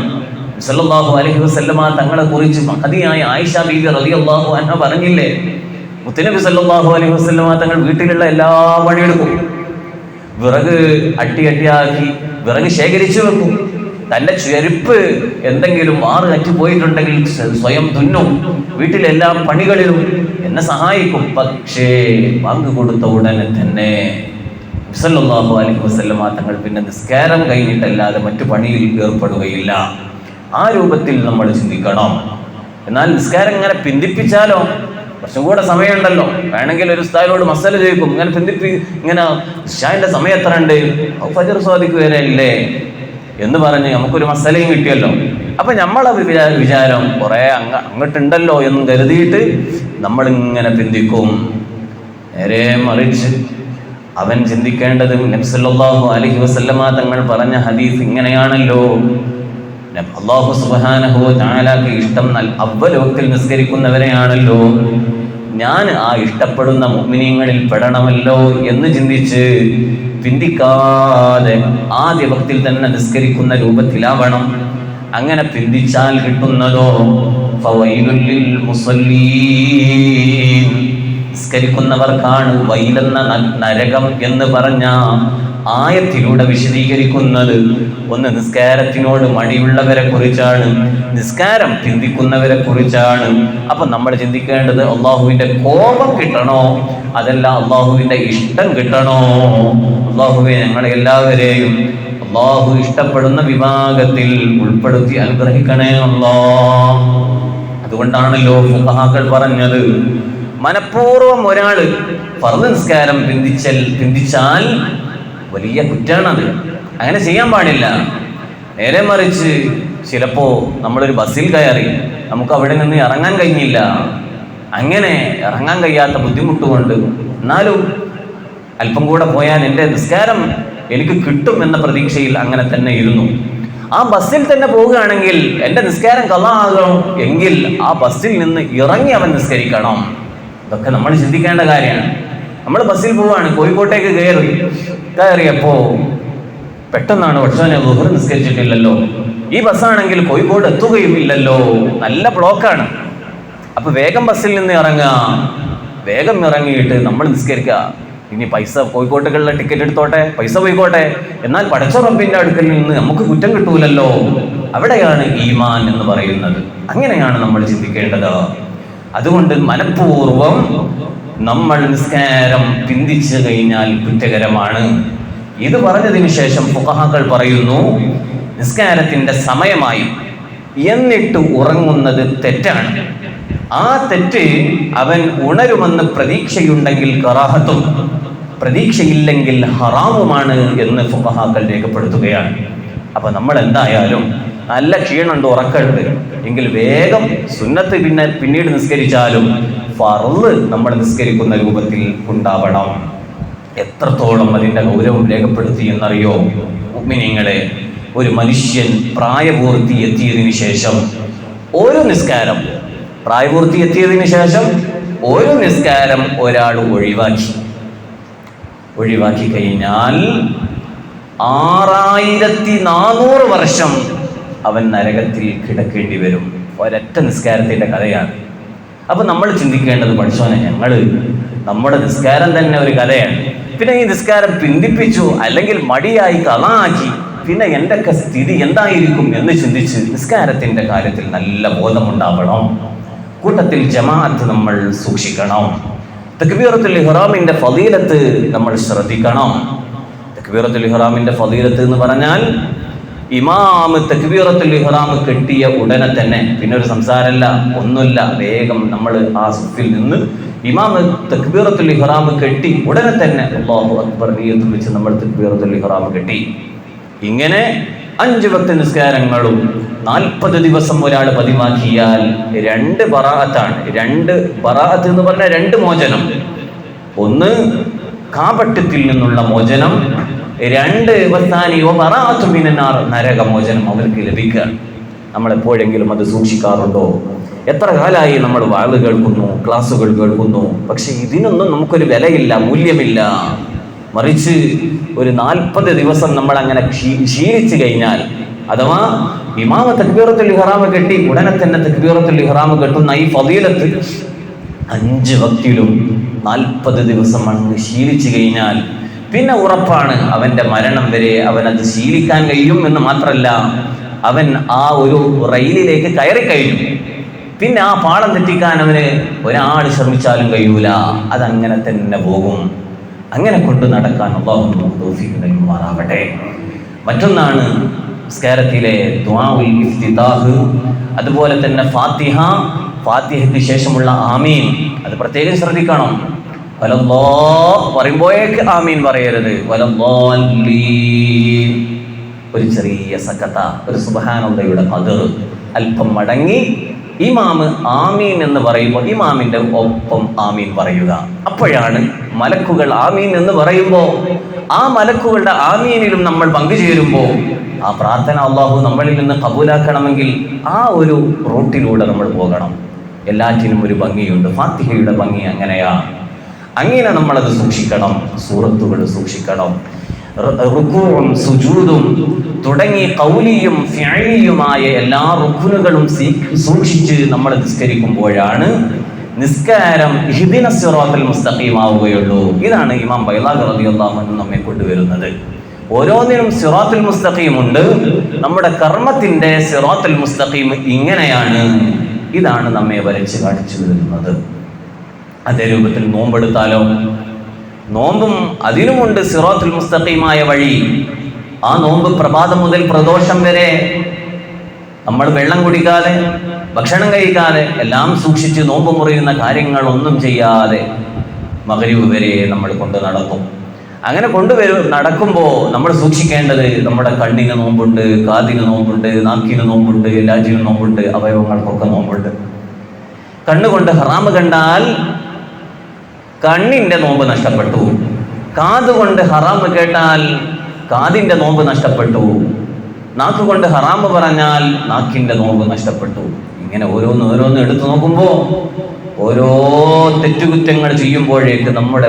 സല്ലല്ലാഹു അലൈഹി വസല്ലമ തങ്ങളെ കുറിച്ച് മഹദിയായ ആയിഷ ബീവി റളിയല്ലാഹു അൻഹ പറഞ്ഞില്ലേ, മുത്തുനബി സല്ലല്ലാഹു അലൈഹി വസല്ലമ തങ്ങൾ വീട്ടിലുള്ള എല്ലാ പണിയെടുക്കും. വിറക് അട്ടിയാക്കി വിറക് ശേഖരിച്ചു വെക്കും. തൻ്റെ ചെരുപ്പ് എന്തെങ്കിലും വാറ് അറ്റുപോയിട്ടുണ്ടെങ്കിൽ സ്വയം തുന്നും. വീട്ടിലെല്ലാ പണികളിലും എന്നെ സഹായിക്കും. പക്ഷേ ബാങ്ക് കൊടുത്ത ഉടനെ തന്നെ സല്ലല്ലാഹു അലൈഹി വസല്ലമ തങ്ങൾ പിന്നെ നിസ്കാരം കഴിഞ്ഞിട്ടല്ലാതെ മറ്റു പണിയിൽ ഏർപ്പെടുകയില്ല. ആ രൂപത്തിൽ നമ്മൾ ചിന്തിക്കണം. എന്നാൽ നിസ്കാരം ഇങ്ങനെ പിന്തിപ്പിച്ചാലോ കുറച്ചും കൂടെ സമയമുണ്ടല്ലോ, വേണമെങ്കിൽ ഒരു ഉസ്താദിനോട് മസല ചോദിക്കും, ഇങ്ങനെ ഇശാന്റെ സമയം എത്ര ഉണ്ട്, ഫജ്ർ സ്വാദിക്ക് വരെ ഇല്ലേ എന്ന് പറഞ്ഞ് നമുക്കൊരു മസലയും കിട്ടിയല്ലോ. അപ്പൊ നമ്മളെ വിചാരം കുറെ അങ്ങോട്ടുണ്ടല്ലോ എന്ന് കരുതിയിട്ട് നമ്മളിങ്ങനെ പിന്തിക്കും. നേരെ മറിച്ച് അവൻ ചിന്തിക്കേണ്ടത് നബി സല്ലല്ലാഹു അലൈഹി വസല്ലമ തങ്ങൾ പറഞ്ഞ ഹദീസ് ഇങ്ങനെയാണല്ലോ. അല്ലാഹു സുബ്ഹാനഹു വ തആലക്ക് ഇഷ്ടം അവ്വൽ വക്തിൽ നിസ്കരിക്കുന്നവരെയാണല്ലോ, ഞാൻ ആ ഇഷ്ടപ്പെടുന്ന മുഅ്മിനീങ്ങളിൽ പെടണമല്ലോ എന്ന് ചിന്തിച്ച് പിന്തിക്കാതെ ആദ്യ വക്തിൽ തന്നെ നിസ്കരിക്കുന്ന രൂപത്തിലാവണം. അങ്ങനെ പിന്തിച്ചാൽ കിട്ടുന്നതോ ഫവൈലുൽ ലിൽ മുസല്ലീൻ, നിസ്കരിക്കുന്നവർക്കാണ് വൈലെന്ന നരകം എന്ന് പറഞ്ഞ ആയത്തിലൂടെ വിശദീകരിക്കുന്നത്. ഒന്ന് നിസ്കാരത്തിനോട് മടിയുള്ളവരെ കുറിച്ചാണ്, നിസ്കാരം ചിന്തിക്കുന്നവരെ കുറിച്ചാണ്. അപ്പൊ നമ്മൾ ചിന്തിക്കേണ്ടത് അള്ളാഹുവിന്റെ കോപം കിട്ടണോ അതല്ല അള്ളാഹുവിന്റെ ഇഷ്ടം കിട്ടണോ? അള്ളാഹുവെ ഞങ്ങളെ എല്ലാവരെയും അള്ളാഹു ഇഷ്ടപ്പെടുന്ന വിഭാഗത്തിൽ ഉൾപ്പെടുത്തി അനുഗ്രഹിക്കണേ അല്ലാഹ്. അതുകൊണ്ടാണല്ലോ ഫുഖഹാക്കൾ പറഞ്ഞത്, മനഃപൂർവ്വം ഒരാള് ഫർദ് നിസ്കാരം പിന്തിച്ചാൽ വലിയ കുറ്റാണത്, അങ്ങനെ ചെയ്യാൻ പാടില്ല. നേരെ മറിച്ച് ചിലപ്പോ നമ്മളൊരു ബസ്സിൽ കയറി നമുക്ക് അവിടെ നിന്ന് ഇറങ്ങാൻ കഴിഞ്ഞില്ല, അങ്ങനെ ഇറങ്ങാൻ കഴിയാത്ത ബുദ്ധിമുട്ടുകൊണ്ട് എന്നാലും അല്പം കൂടെ പോയാൽ എൻ്റെ നിസ്കാരം എനിക്ക് കിട്ടും എന്ന പ്രതീക്ഷയിൽ അങ്ങനെ തന്നെ ഇരുന്നു. ആ ബസ്സിൽ തന്നെ പോവുകയാണെങ്കിൽ എൻ്റെ നിസ്കാരം ഖളാ ആകണം എങ്കിൽ ആ ബസ്സിൽ നിന്ന് ഇറങ്ങി അവൻ നിസ്കരിക്കണം. ഇതൊക്കെ നമ്മൾ ചിന്തിക്കേണ്ട കാര്യമാണ്. നമ്മൾ ബസ്സിൽ പോവാണ്, കോഴിക്കോട്ടേക്ക് കയറിയപ്പോ പെട്ടെന്നാണ് പക്ഷേ ളുഹർ നിസ്കരിച്ചിട്ടില്ലല്ലോ, ഈ ബസ്സാണെങ്കിൽ കോഴിക്കോട് എത്തുകയും ഇല്ലല്ലോ, നല്ല ബ്ലോക്കാണ്. അപ്പൊ വേഗം ബസ്സിൽ നിന്ന് ഇറങ്ങുക, വേഗം ഇറങ്ങിയിട്ട് നമ്മൾ നിസ്കരിക്കുക. ഇനി പൈസ കോഴിക്കോട്ടുകളിലെ ടിക്കറ്റ് എടുത്തോട്ടെ, പൈസ പോയിക്കോട്ടെ, എന്നാൽ പടച്ച റബ്ബിന്റെ അടുക്കൽ നിന്ന് നമുക്ക് കുറ്റം കിട്ടൂലല്ലോ. അവിടെയാണ് ഈമാൻ എന്ന് പറയുന്നത്. അങ്ങനെയാണ് നമ്മൾ ചിന്തിക്കേണ്ടത്. അതുകൊണ്ട് മനഃപൂർവം നമ്മൾ നിസ്കാരം പിന്തിച്ചു കഴിഞ്ഞാൽ കുറ്റകരമാണ്. ഇത് പറഞ്ഞതിന് ശേഷം ഫുഖഹാക്കൾ പറയുന്നു, നിസ്കാരത്തിന്റെ സമയമായി എന്നിട്ട് ഉറങ്ങുന്നത് തെറ്റാണ്. ആ തെറ്റ് അവൻ ഉണരുമെന്ന് പ്രതീക്ഷയുണ്ടെങ്കിൽ കറാഹത്തും, പ്രതീക്ഷയില്ലെങ്കിൽ ഹറാമുമാണ് എന്ന് ഫുഖഹാക്കൾ രേഖപ്പെടുത്തുകയാണ്. അപ്പൊ നമ്മൾ എന്തായാലും നല്ല ക്ഷീണമുണ്ട്, ഉറക്കമുണ്ട് എങ്കിൽ വേഗം സുന്നത്ത് പിന്നീട് നിസ്കരിച്ചാലും ഫർള് നമ്മൾ നിസ്കരിക്കുന്ന രൂപത്തിൽ ഉണ്ടാവണം. എത്രത്തോളം അതിൻ്റെ ഗൗരവം രേഖപ്പെടുത്തി എന്നറിയോ മുഅ്മിനീങ്ങളെ? ഒരു മനുഷ്യൻ പ്രായപൂർത്തി എത്തിയതിനു ശേഷം ഒരു നിസ്കാരം, പ്രായപൂർത്തി എത്തിയതിനു ശേഷം ഒരു നിസ്കാരം ഒരാൾ ഒഴിവാക്കി കഴിഞ്ഞാൽ 6400 വർഷം അവൻ നരകത്തിൽ കിടക്കേണ്ടി വരും. ഒരൊറ്റ നിസ്കാരത്തിന്റെ കഥയാണ്. അപ്പൊ നമ്മൾ ചിന്തിക്കേണ്ടത്, പഠിച്ചോനെ നമ്മുടെ നിസ്കാരം തന്നെ ഒരു കഥയാണ്, പിന്നെ ഈ നിസ്കാരം പിന്തിപ്പിച്ചു അല്ലെങ്കിൽ മടിയായി കളാക്കി, പിന്നെ എന്റെയൊക്കെ സ്ഥിതി എന്തായിരിക്കും എന്ന് ചിന്തിച്ച് നിസ്കാരത്തിന്റെ കാര്യത്തിൽ നല്ല ബോധമുണ്ടാവണം. കൂട്ടത്തിൽ ജമാഅത്ത് നമ്മൾ സൂക്ഷിക്കണം. തക്ബീറത്തുൽ ഇഹ്റാമിന്റെ ഫളീലത്ത് നമ്മൾ ശ്രദ്ധിക്കണം. തക്ബീറത്തുൽ ഇഹ്റാമിന്റെ ഫളീലത്ത് എന്ന് പറഞ്ഞാൽ ഇമാം തക്ബീറത്തുൽ ഇഹ്റാം കെട്ടിയ ഉടനെ തന്നെ പിന്നെ ഒരു സംസാരമല്ല, ഒന്നുമില്ല, വേഗം നമ്മൾ ആ സുഫിൽ നിന്ന് ഇമാം തക്ബീറത്തുൽ ഇഹ്റാം കെട്ടി ഉടനെ തന്നെ അല്ലാഹു അക്ബർ നിയ്യത്ത് വെച്ച് നമ്മൾ തക്ബീറത്തുൽ ഇഹ്റാം കെട്ടി. ഇങ്ങനെ 5 വക്ത് നിസ്കാരങ്ങളും 40 ദിവസം ഒരാൾ പതിവാക്കിയാൽ 2 ബറാഅത്താണ്. 2 ബറാഅത്ത് എന്ന് പറഞ്ഞാൽ 2 മോചനം. ഒന്ന് കാപട്യത്തിൽ നിന്നുള്ള മോചനം, 2 ബറാഅത്തു മിനന്നാർ, നരകമോചനം അവർക്ക് ലഭിക്കുക. നമ്മൾ എപ്പോഴെങ്കിലും അത് സൂക്ഷിക്കാറുണ്ടോ? എത്ര കാലമായി നമ്മൾ വാള് കേൾക്കുന്നു, ക്ലാസ്സുകൾ കേൾക്കുന്നു, പക്ഷെ ഇതിനൊന്നും നമുക്കൊരു വിലയില്ല, മൂല്യമില്ല. മറിച്ച് ഒരു 40 ദിവസം നമ്മൾ അങ്ങനെ ശീലിച്ചു കഴിഞ്ഞാൽ, അഥവാ ഇമാമ തക്ബീറത്തുൽ ഇഹ്റാം കെട്ടി ഉടനെ തന്നെ തക്ബീറത്തുൽ ഇഹ്റാം കെട്ടുന്ന ഈ ഫളീലത്ത് 5 വക്തിലും 40 ദിവസം അങ്ങ് ശീലിച്ചു കഴിഞ്ഞാൽ പിന്നെ ഉറപ്പാണ് അവന്റെ മരണം വരെ അവനത് ശീലിക്കാൻ കഴിയും എന്ന് മാത്രമല്ല, അവൻ ആ ഒരു റെയിലിലേക്ക് കയറി കഴിഞ്ഞു. പിന്നെ ആ പാളം തെറ്റിക്കാൻ അവന് ഒരാൾ ശ്രമിച്ചാലും കഴിയൂല, അതങ്ങനെ തന്നെ പോകും. അങ്ങനെ കൊണ്ട് നടക്കാൻ അല്ലാഹു തൗഫീഖ് നൽകുമാറാവട്ടെ. മറ്റൊന്നാണ് നിസ്കാരത്തിലെ ദുആഉൽ ഇഫ്തിതാഹ്, അതുപോലെ തന്നെ ഫാത്തിഹയ്ക്ക് ശേഷമുള്ള ആമീൻ അത് പ്രത്യേകം ശ്രദ്ധിക്കണം. പറയുമ്പോഴേക്ക് ആമീൻ പറയരുത്. ഒരു ചെറിയ സക്കത്ത, ഒരു സുബ്ഹാനല്ലാഹയുടെ ഖദർ അല്പം മടങ്ങി ഇമാമ് ആമീൻ എന്ന് പറയുമ്പോൾ ഇമാമിൻ്റെ ഒപ്പം ആമീൻ പറയുക. അപ്പോഴാണ് മലക്കുകൾ ആമീൻ എന്ന് പറയുമ്പോൾ ആ മലക്കുകളുടെ ആമീനിലും നമ്മൾ പങ്കുചേരുമ്പോൾ ആ പ്രാർത്ഥന അള്ളാഹു നമ്മളിൽ നിന്ന് കബൂലാക്കണമെങ്കിൽ ആ ഒരു റൂട്ടിലൂടെ നമ്മൾ പോകണം. എല്ലാറ്റിനും ഒരു ഭംഗിയുണ്ട്. ഫാത്തിഹയുടെ ഭംഗി അങ്ങനെയാണ്. അങ്ങനെ നമ്മളത് സൂക്ഷിക്കണം. സൂറത്തുകൾ സൂക്ഷിക്കണം. റുകൂഉം സുജൂദും തുടങ്ങി ഖൗലിയും ഫിഅലിയുമായ എല്ലാ റുക്നുകളും സൂക്ഷിച്ച് നമ്മൾ നിസ്കരിക്കുമ്പോഴാണ് നിസ്കാരം ഇഹ്ദിനസ് സിറാത്തൽ മുസ്തഖീം ആവുകയുള്ളൂ. ഇതാണ് ഇമാം ബൈളാഖി റളിയല്ലാഹു അൻഹു നമ്മെ കൊണ്ടുവരുന്നത്. ഓരോന്നിനും സിറാത്തുൽ മുസ്തഖീം ഉണ്ട്. നമ്മുടെ കർമ്മത്തിന്റെ സിറാത്തുൽ മുസ്തഖീം ഇങ്ങനെയാണ്. ഇതാണ് നമ്മെ വരച്ച് കാണിച്ചു തരുന്നത്. അതേ രൂപത്തിൽ നോമ്പെടുത്താലോ, നോമ്പും അതിനുമുണ്ട് സിറാത്തുൽ മുസ്തഖീമായ വഴി. ആ നോമ്പ് പ്രഭാതം മുതൽ പ്രദോഷം വരെ നമ്മൾ വെള്ളം കുടിക്കാതെ ഭക്ഷണം കഴിക്കാതെ എല്ലാം സൂക്ഷിച്ച് നോമ്പ് മുറിയുന്ന കാര്യങ്ങളൊന്നും ചെയ്യാതെ മഗ്‌രിബ് വരെ നമ്മൾ കൊണ്ട് നടക്കും. അങ്ങനെ നടക്കുമ്പോൾ നമ്മൾ സൂക്ഷിക്കേണ്ടത് നമ്മുടെ കണ്ണിന് നോമ്പുണ്ട്, കാതിന് നോമ്പുണ്ട്, നാക്കിന് നോമ്പുണ്ട്, എല്ലാറ്റിനും നോമ്പുണ്ട്, അവയവങ്ങൾക്കൊക്കെ നോമ്പുണ്ട്. കണ്ണുകൊണ്ട് ഹറാമ് കണ്ടാൽ കണ്ണിൻ്റെ നോമ്പ് നഷ്ടപ്പെട്ടു. കാതുകൊണ്ട് ഹറാമ് കേട്ടാൽ കാതിൻ്റെ നോമ്പ് നഷ്ടപ്പെട്ടു. നാക്കുകൊണ്ട് ഹറാമ് പറഞ്ഞാൽ നാക്കിൻ്റെ നോമ്പ് നഷ്ടപ്പെട്ടു. ഇങ്ങനെ ഓരോന്ന് എടുത്തു നോക്കുമ്പോൾ ഓരോ തെറ്റുകുറ്റങ്ങൾ ചെയ്യുമ്പോഴേക്ക് നമ്മുടെ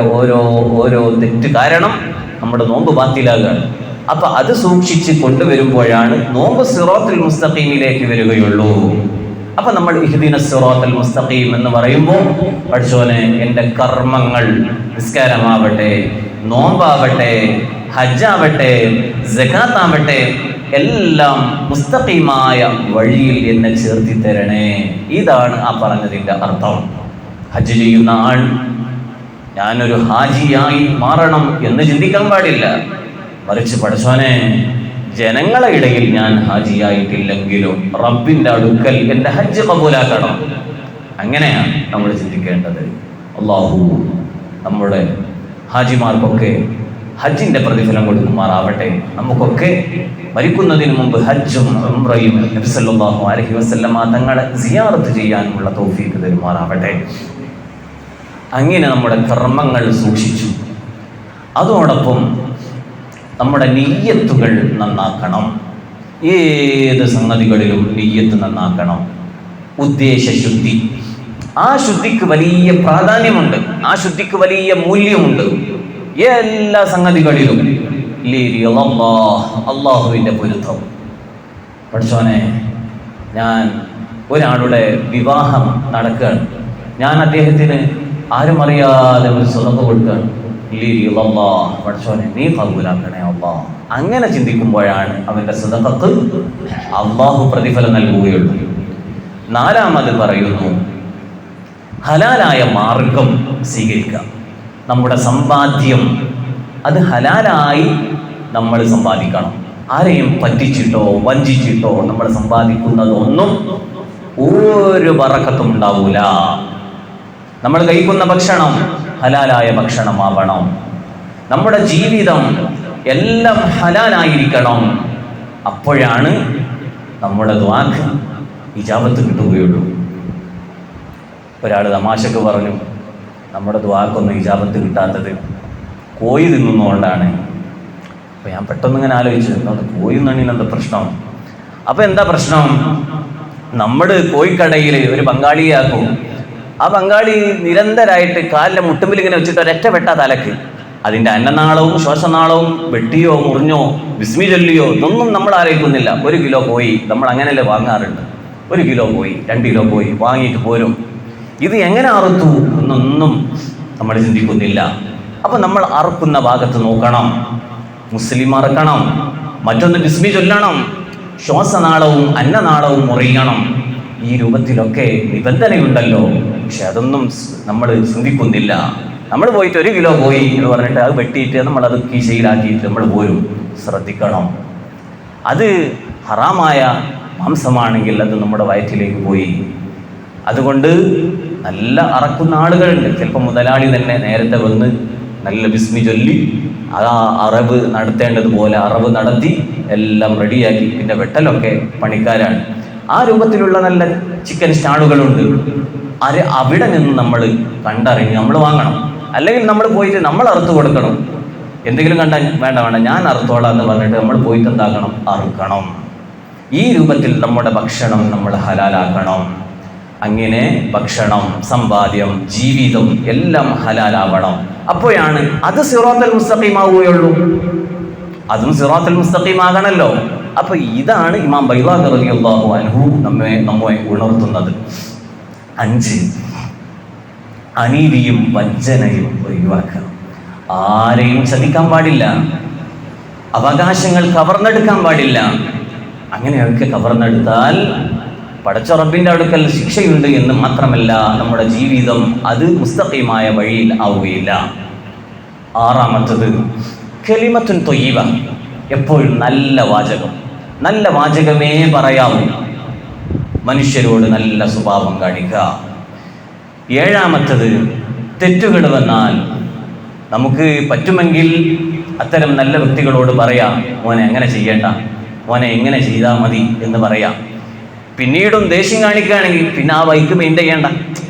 ഓരോ തെറ്റ് കാരണം നമ്മുടെ നോമ്പ് ബാത്തിലാകുകയാണ്. അപ്പൊ അത് സൂക്ഷിച്ച് കൊണ്ടുവരുമ്പോഴാണ് നോമ്പ് സിറാത്തുൽ മുസ്തഖീമിലേക്ക് വരികയുള്ളൂ. അപ്പൊ നമ്മൾ ഇഹ്ദിനസ് സിറാത്തൽ മുസ്തഖീം എന്ന് പറയുമ്പോൾ പഠിച്ചോനെ എൻ്റെ കർമ്മങ്ങൾ, നിസ്കാരമാവട്ടെ, നോമ്പാവട്ടെ, ഹജ്ജാവട്ടെ, സകാത്താവട്ടെ, എല്ലാം മുസ്തഖീമായ വഴിയിൽ എന്നെ ചേർത്തി തരണേ. ഇതാണ് ആ പറഞ്ഞതിൻ്റെ അർത്ഥം. ഹജ്ജ് ചെയ്യുന്ന ആൾ ഞാനൊരു ഹാജിയായി മാറണം എന്ന് ചിന്തിക്കാൻ പാടില്ല. മറിച്ച് പഠിച്ചോനെ ജനങ്ങളെ ഇടയിൽ ഞാൻ ഹാജിയായിട്ടില്ലെങ്കിലും റബ്ബിൻ്റെ അടുക്കൽ എൻ്റെ ഹജ്ജ് കബൂലാക്കണം. അങ്ങനെയാണ് നമ്മൾ ചിന്തിക്കേണ്ടത്. അല്ലാഹു നമ്മുടെ ഹാജിമാർക്കൊക്കെ ഹജ്ജിൻ്റെ പ്രതിഫലം കൊടുക്കുമാറാവട്ടെ. നമുക്കൊക്കെ മരിക്കുന്നതിന് മുമ്പ് ഹജ്ജും ഉംറയും നബി സല്ലല്ലാഹു അലൈഹി വസല്ലമ തങ്ങളെ സിയാറത്ത് ചെയ്യാനുള്ള തൗഫീഖ് തരുമാറാവട്ടെ. അങ്ങനെ നമ്മുടെ കർമ്മങ്ങൾ സൂക്ഷിച്ചു. അതോടൊപ്പം നമ്മുടെ നിയ്യത്തുകൾ നന്നാക്കണം. ഏത് സംഗതികളിലും നിയ്യത്ത് നന്നാക്കണം. ഉദ്ദേശശുദ്ധി, ആ ശുദ്ധിക്ക് വലിയ പ്രാധാന്യമുണ്ട്. ആ ശുദ്ധിക്ക് വലിയ മൂല്യമുണ്ട്. എല്ലാ സംഗതികളിലും അല്ലാഹുവിൻ്റെ പൊരുത്തം. പഠിച്ചോനെ, ഞാൻ ഒരാളുടെ വിവാഹം നടക്കുകയാണ്, ഞാൻ അദ്ദേഹത്തിന് ആരും അറിയാതെ ഒരു സ്വതന്ത്ര കൊടുക്കുകയാണ്. പഠിച്ചോനെ നീ കബൂലാക്കണേ അല്ലാഹ്. അങ്ങനെ ചിന്തിക്കുമ്പോഴാണ് അവൻ്റെ സദഖക്ക് അല്ലാഹു പ്രതിഫലം നൽകുകയുള്ളൂ. നാലാമത് പറയുന്നു, ഹലാലായ മാർഗം സ്വീകരിക്കാം. നമ്മുടെ സമ്പാദ്യം അത് ഹലാലായി നമ്മൾ സമ്പാദിക്കണം. ആരെയും പറ്റിച്ചിട്ടോ വഞ്ചിച്ചിട്ടോ നമ്മൾ സമ്പാദിക്കുന്നതൊന്നും ഒരു ബറക്കത്തും ഉണ്ടാവൂല. നമ്മൾ കഴിക്കുന്ന ഭക്ഷണം ഹലാലായ ഭക്ഷണമാവണം. നമ്മുടെ ജീവിതം എല്ലാം ഹലാലായിരിക്കണം. അപ്പോഴാണ് നമ്മുടെ ദുആക്ക് ഇജാബത്ത് കിട്ടുകയുള്ളൂ. ഒരാൾ തമാശക്ക് പറഞ്ഞു, നമ്മുടെ ദുആക്കൊന്നും ഇജാബത്ത് കിട്ടാത്തത് കോഴി തിന്നുന്നതുകൊണ്ടാണ്. അപ്പോൾ ഞാൻ പെട്ടെന്ന് ഇങ്ങനെ ആലോചിച്ചു, കോഴി തിന്നണീന് എന്താ പ്രശ്നം? അപ്പോൾ എന്താ പ്രശ്നം? നമ്മൾ കോഴിക്കടയിൽ ഒരു ബംഗാളിയാക്കും. ആ ബംഗാളി നിരന്തരമായിട്ട് കാലിലെ മുട്ടുമ്പിൽ ഇങ്ങനെ വെച്ചിട്ട് ഒരൊറ്റ വെട്ട തലക്ക്. അതിൻ്റെ അന്നനാളവും ശ്വാസനാളവും വെട്ടിയോ മുറിഞ്ഞോ ബിസ്മി ചൊല്ലിയോ ഇതൊന്നും നമ്മൾ ആലോചിക്കുന്നില്ല. 1 കിലോ കോഴി നമ്മൾ അങ്ങനെയല്ലേ വാങ്ങാറുണ്ട്. 1 കിലോ കോഴി 2 കിലോ കോഴി വാങ്ങിയിട്ട് പോരും. ഇത് എങ്ങനെ അറുത്തു എന്നൊന്നും നമ്മൾ ചിന്തിക്കുന്നില്ല. അപ്പം നമ്മൾ അറുക്കുന്ന ഭാഗത്ത് നോക്കണം, മുസ്ലിം അറുക്കണം, മറ്റൊന്ന് ബിസ്മി ചൊല്ലണം, ശ്വാസനാളവും അന്നനാളവും മുറിയണം. ഈ രൂപത്തിലൊക്കെ നിബന്ധനയുണ്ടല്ലോ. പക്ഷെ അതൊന്നും നമ്മൾ ചിന്തിക്കുന്നില്ല. നമ്മൾ പോയിട്ട് 1 കിലോ കോഴി എന്ന് പറഞ്ഞിട്ട് അത് വെട്ടിയിട്ട് നമ്മളത് കീശയിലാക്കിയിട്ട് നമ്മൾ പോരും. ശ്രദ്ധിക്കണം. അത് ഹറാമായ മാംസമാണെങ്കിൽ അത് നമ്മുടെ വയറ്റിലേക്ക് പോയി അതുകൊണ്ട് നല്ല അറക്കുന്ന ആളുകളുണ്ട്. ചിലപ്പോൾ മുതലാളി തന്നെ നേരത്തെ വന്ന് നല്ല ബിസ്മി ചൊല്ലി ആ അറവ് നടത്തേണ്ടതുപോലെ അറവ് നടത്തി എല്ലാം റെഡിയാക്കി, പിന്നെ വെട്ടലൊക്കെ പണിക്കാരാണ്. ആ രൂപത്തിലുള്ള നല്ല ചിക്കൻ സ്റ്റാളുകളുണ്ട്. അവിടെ നിന്ന് നമ്മൾ കണ്ടറിഞ്ഞ് നമ്മൾ വാങ്ങണം. അല്ലെങ്കിൽ നമ്മൾ പോയിട്ട് നമ്മൾ അറുത്ത് കൊടുക്കണം. എന്തെങ്കിലും കണ്ടാൽ വേണ്ട ഞാൻ അറുത്തോളാം എന്ന് പറഞ്ഞിട്ട് നമ്മൾ പോയിട്ട് എന്താക്കണം, അറുക്കണം. ഈ രൂപത്തിൽ നമ്മുടെ ഭക്ഷണം നമ്മൾ ഹലാലാക്കണം. അങ്ങനെ ഭക്ഷണം, സമ്പാദ്യം, ജീവിതം എല്ലാം ഹലാലാവണം. അപ്പോഴാണ് അത് സിറാത്തുൽ മുസ്തഖീം ആവുകയുള്ളൂ. അതും സിറാത്തുൽ മുസ്തഖീം ആകണമല്ലോ. അപ്പൊ ഇതാണ് ഇമാം ബൈളാഖി റളിയല്ലാഹു അൻഹു നമ്മെ ഉണർത്തുന്നത്. 5, അനീതിയും വഞ്ചനയും ഒഴിവാക്കണം. ആരെയും ചതിക്കാൻ പാടില്ല, അവകാശങ്ങൾ കവർന്നെടുക്കാൻ പാടില്ല. അങ്ങനെയൊക്കെ കവർന്നെടുത്താൽ പടച്ച റബ്ബിന്റെ അടുക്കൽ ശിക്ഷയുണ്ട് എന്ന് മാത്രമല്ല, നമ്മുടെ ജീവിതം അത് മുസ്തഖീമായ വഴിയിൽ ആവുകയില്ല. 6-ാമത്തത് കലിമത്തുൻ ത്വയ്യിബ, എപ്പോഴും നല്ല വാചകമേ പറയാവൂ. മനുഷ്യരോട് നല്ല സ്വഭാവം കാണിക്കുക. 7-ാമത്തത് തെറ്റുകൾ വന്നാൽ നമുക്ക് പറ്റുമെങ്കിൽ അത്തരം നല്ല വ്യക്തികളോട് പറയാം, മോനെ അങ്ങനെ ചെയ്യേണ്ട, മോനെ എങ്ങനെ ചെയ്താൽ മതി എന്ന് പറയാം. പിന്നീടും ദേഷ്യം കാണിക്കുകയാണെങ്കിൽ പിന്നെ ആ വൈക്ക് മെയിൻറ്റെയിൻ ചെയ്യേണ്ട.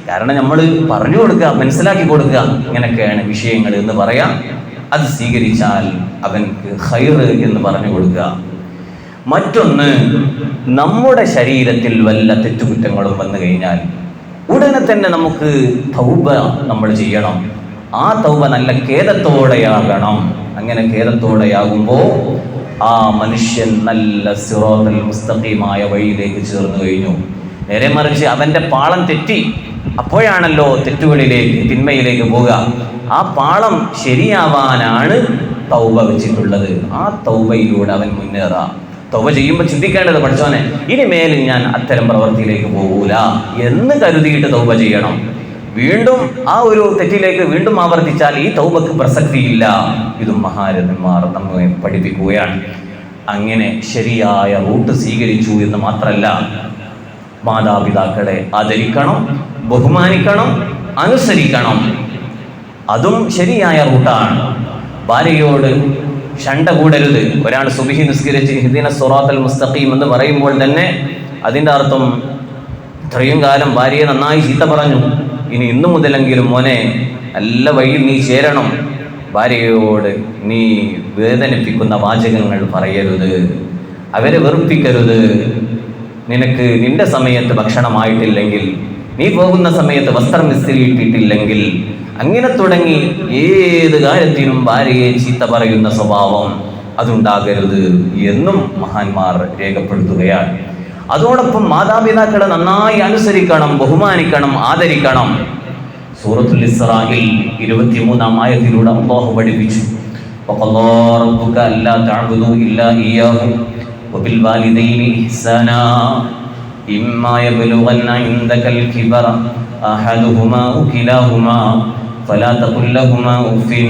കാരണം നമ്മൾ പറഞ്ഞു കൊടുക്കുക, മനസ്സിലാക്കി കൊടുക്കുക, ഇങ്ങനെയൊക്കെയാണ് വിഷയങ്ങൾ എന്ന് പറയാം. അത് സ്വീകരിച്ചാൽ അവൻക്ക് ഖൈർ എന്ന് പറഞ്ഞു കൊടുക്കുക. മറ്റൊന്ന്, നമ്മുടെ ശരീരത്തിൽ വല്ല തെറ്റുകുറ്റങ്ങളും വന്നു കഴിഞ്ഞാൽ ഉടനെ തന്നെ നമുക്ക് തൗബ നമ്മൾ ചെയ്യണം. ആ തൗബ നല്ല ഖേദത്തോടെയാകണം. അങ്ങനെ ഖേദത്തോടെയാകുമ്പോൾ ആ മനുഷ്യൻ നല്ല സിറാത്തുൽ മുസ്തഖീമായ വഴിയിലേക്ക് ചേർന്ന് കഴിഞ്ഞു. നേരെ മറിച്ച് അവൻ്റെ പാളം തെറ്റി, അപ്പോഴാണല്ലോ തെറ്റുകളിലേക്ക്, തിന്മയിലേക്ക് പോവുക. ആ പാളം ശരിയാവാനാണ് തൗബ വെച്ചിട്ടുള്ളത്. ആ തൗബയിലൂടെ അവൻ മുന്നേറാം. തൗബ ചെയ്യുമ്പോൾ ചിന്തിക്കേണ്ടത്, പഠിച്ചോനെ ഇനിമേൽ ഞാൻ അത്തരം പ്രവൃത്തിയിലേക്ക് പോകൂല എന്ന് കരുതിയിട്ട് തൗബ ചെയ്യണം. വീണ്ടും ആ ഒരു തെറ്റിലേക്ക് വീണ്ടും ആവർത്തിച്ചാൽ ഈ തൗബക്ക് പ്രസക്തിയില്ല. ഇതും മഹാരഥന്മാർ നമ്മെ പഠിപ്പിക്കുകയാണ്. അങ്ങനെ ശരിയായ റൂട്ട് സ്വീകരിച്ചു എന്ന് മാത്രമല്ല, മാതാപിതാക്കളെ ആദരിക്കണം, ബഹുമാനിക്കണം, അനുസരിക്കണം. അതും ശരിയായ റൂട്ടാണ്. ഭാര്യയോട് ഷണ്ട കൂടരുത്. ഒരാൾ സുബ്ഹി നിസ്കരിച്ച് ഇഹ്ദിന സിറാത്തുൽ മുസ്തഖീം എന്ന് പറയുമ്പോൾ തന്നെ അതിൻ്റെ അർത്ഥം ഇത്രയും കാലം ഭാര്യയെ നന്നായി ചീത്ത പറഞ്ഞു, ഇനി ഇന്നു മുതലെങ്കിലും മോനെ നല്ല വഴിയിൽ നീ ചേരണം. ഭാര്യയോട് നീ വേദനിപ്പിക്കുന്ന വാചകങ്ങൾ പറയരുത്, അവരെ വെറുപ്പിക്കരുത്. നിനക്ക് നിന്റെ സമയത്ത് ഭക്ഷണമായിട്ടില്ലെങ്കിൽ, നീ പോകുന്ന സമയത്ത് വസ്ത്രം ഇസ്തിരിയിട്ടിട്ടില്ലെങ്കിൽ, അങ്ങനെ തുടങ്ങി ഏത് കാര്യത്തിനും ഭാര്യയെ ചീത്ത പറയുന്ന സ്വഭാവം അതുണ്ടാകരുത് എന്നും മഹാന്മാർ രേഖപ്പെടുത്തുകയാണ്. അതോടൊപ്പം മാതാപിതാക്കളെ നന്നായി അനുസരിക്കണം, ബഹുമാനിക്കണം, ആദരിക്കണം. സൂറത്തുൽ ഇസ്രായിൽ 23-ാം ആയത്തിലൂടെ അല്ലാഹു പഠിപ്പിച്ചു, വഖല്ലാ റബ്ബുക അല്ലാ തഅബുദു ഇല്ലാ ഇയ്യാഹു വബിൽ വാലിദൈനി ഇഹ്സാനാ ഇമ്മാ യബ്ലുഗന്ന ഇൻദകൽ കിബറ അഹദുഹുമാ ഔ കിലാഹുമാ ഫലാ തഖുൽ ലഹുമാ ഉഫിൻ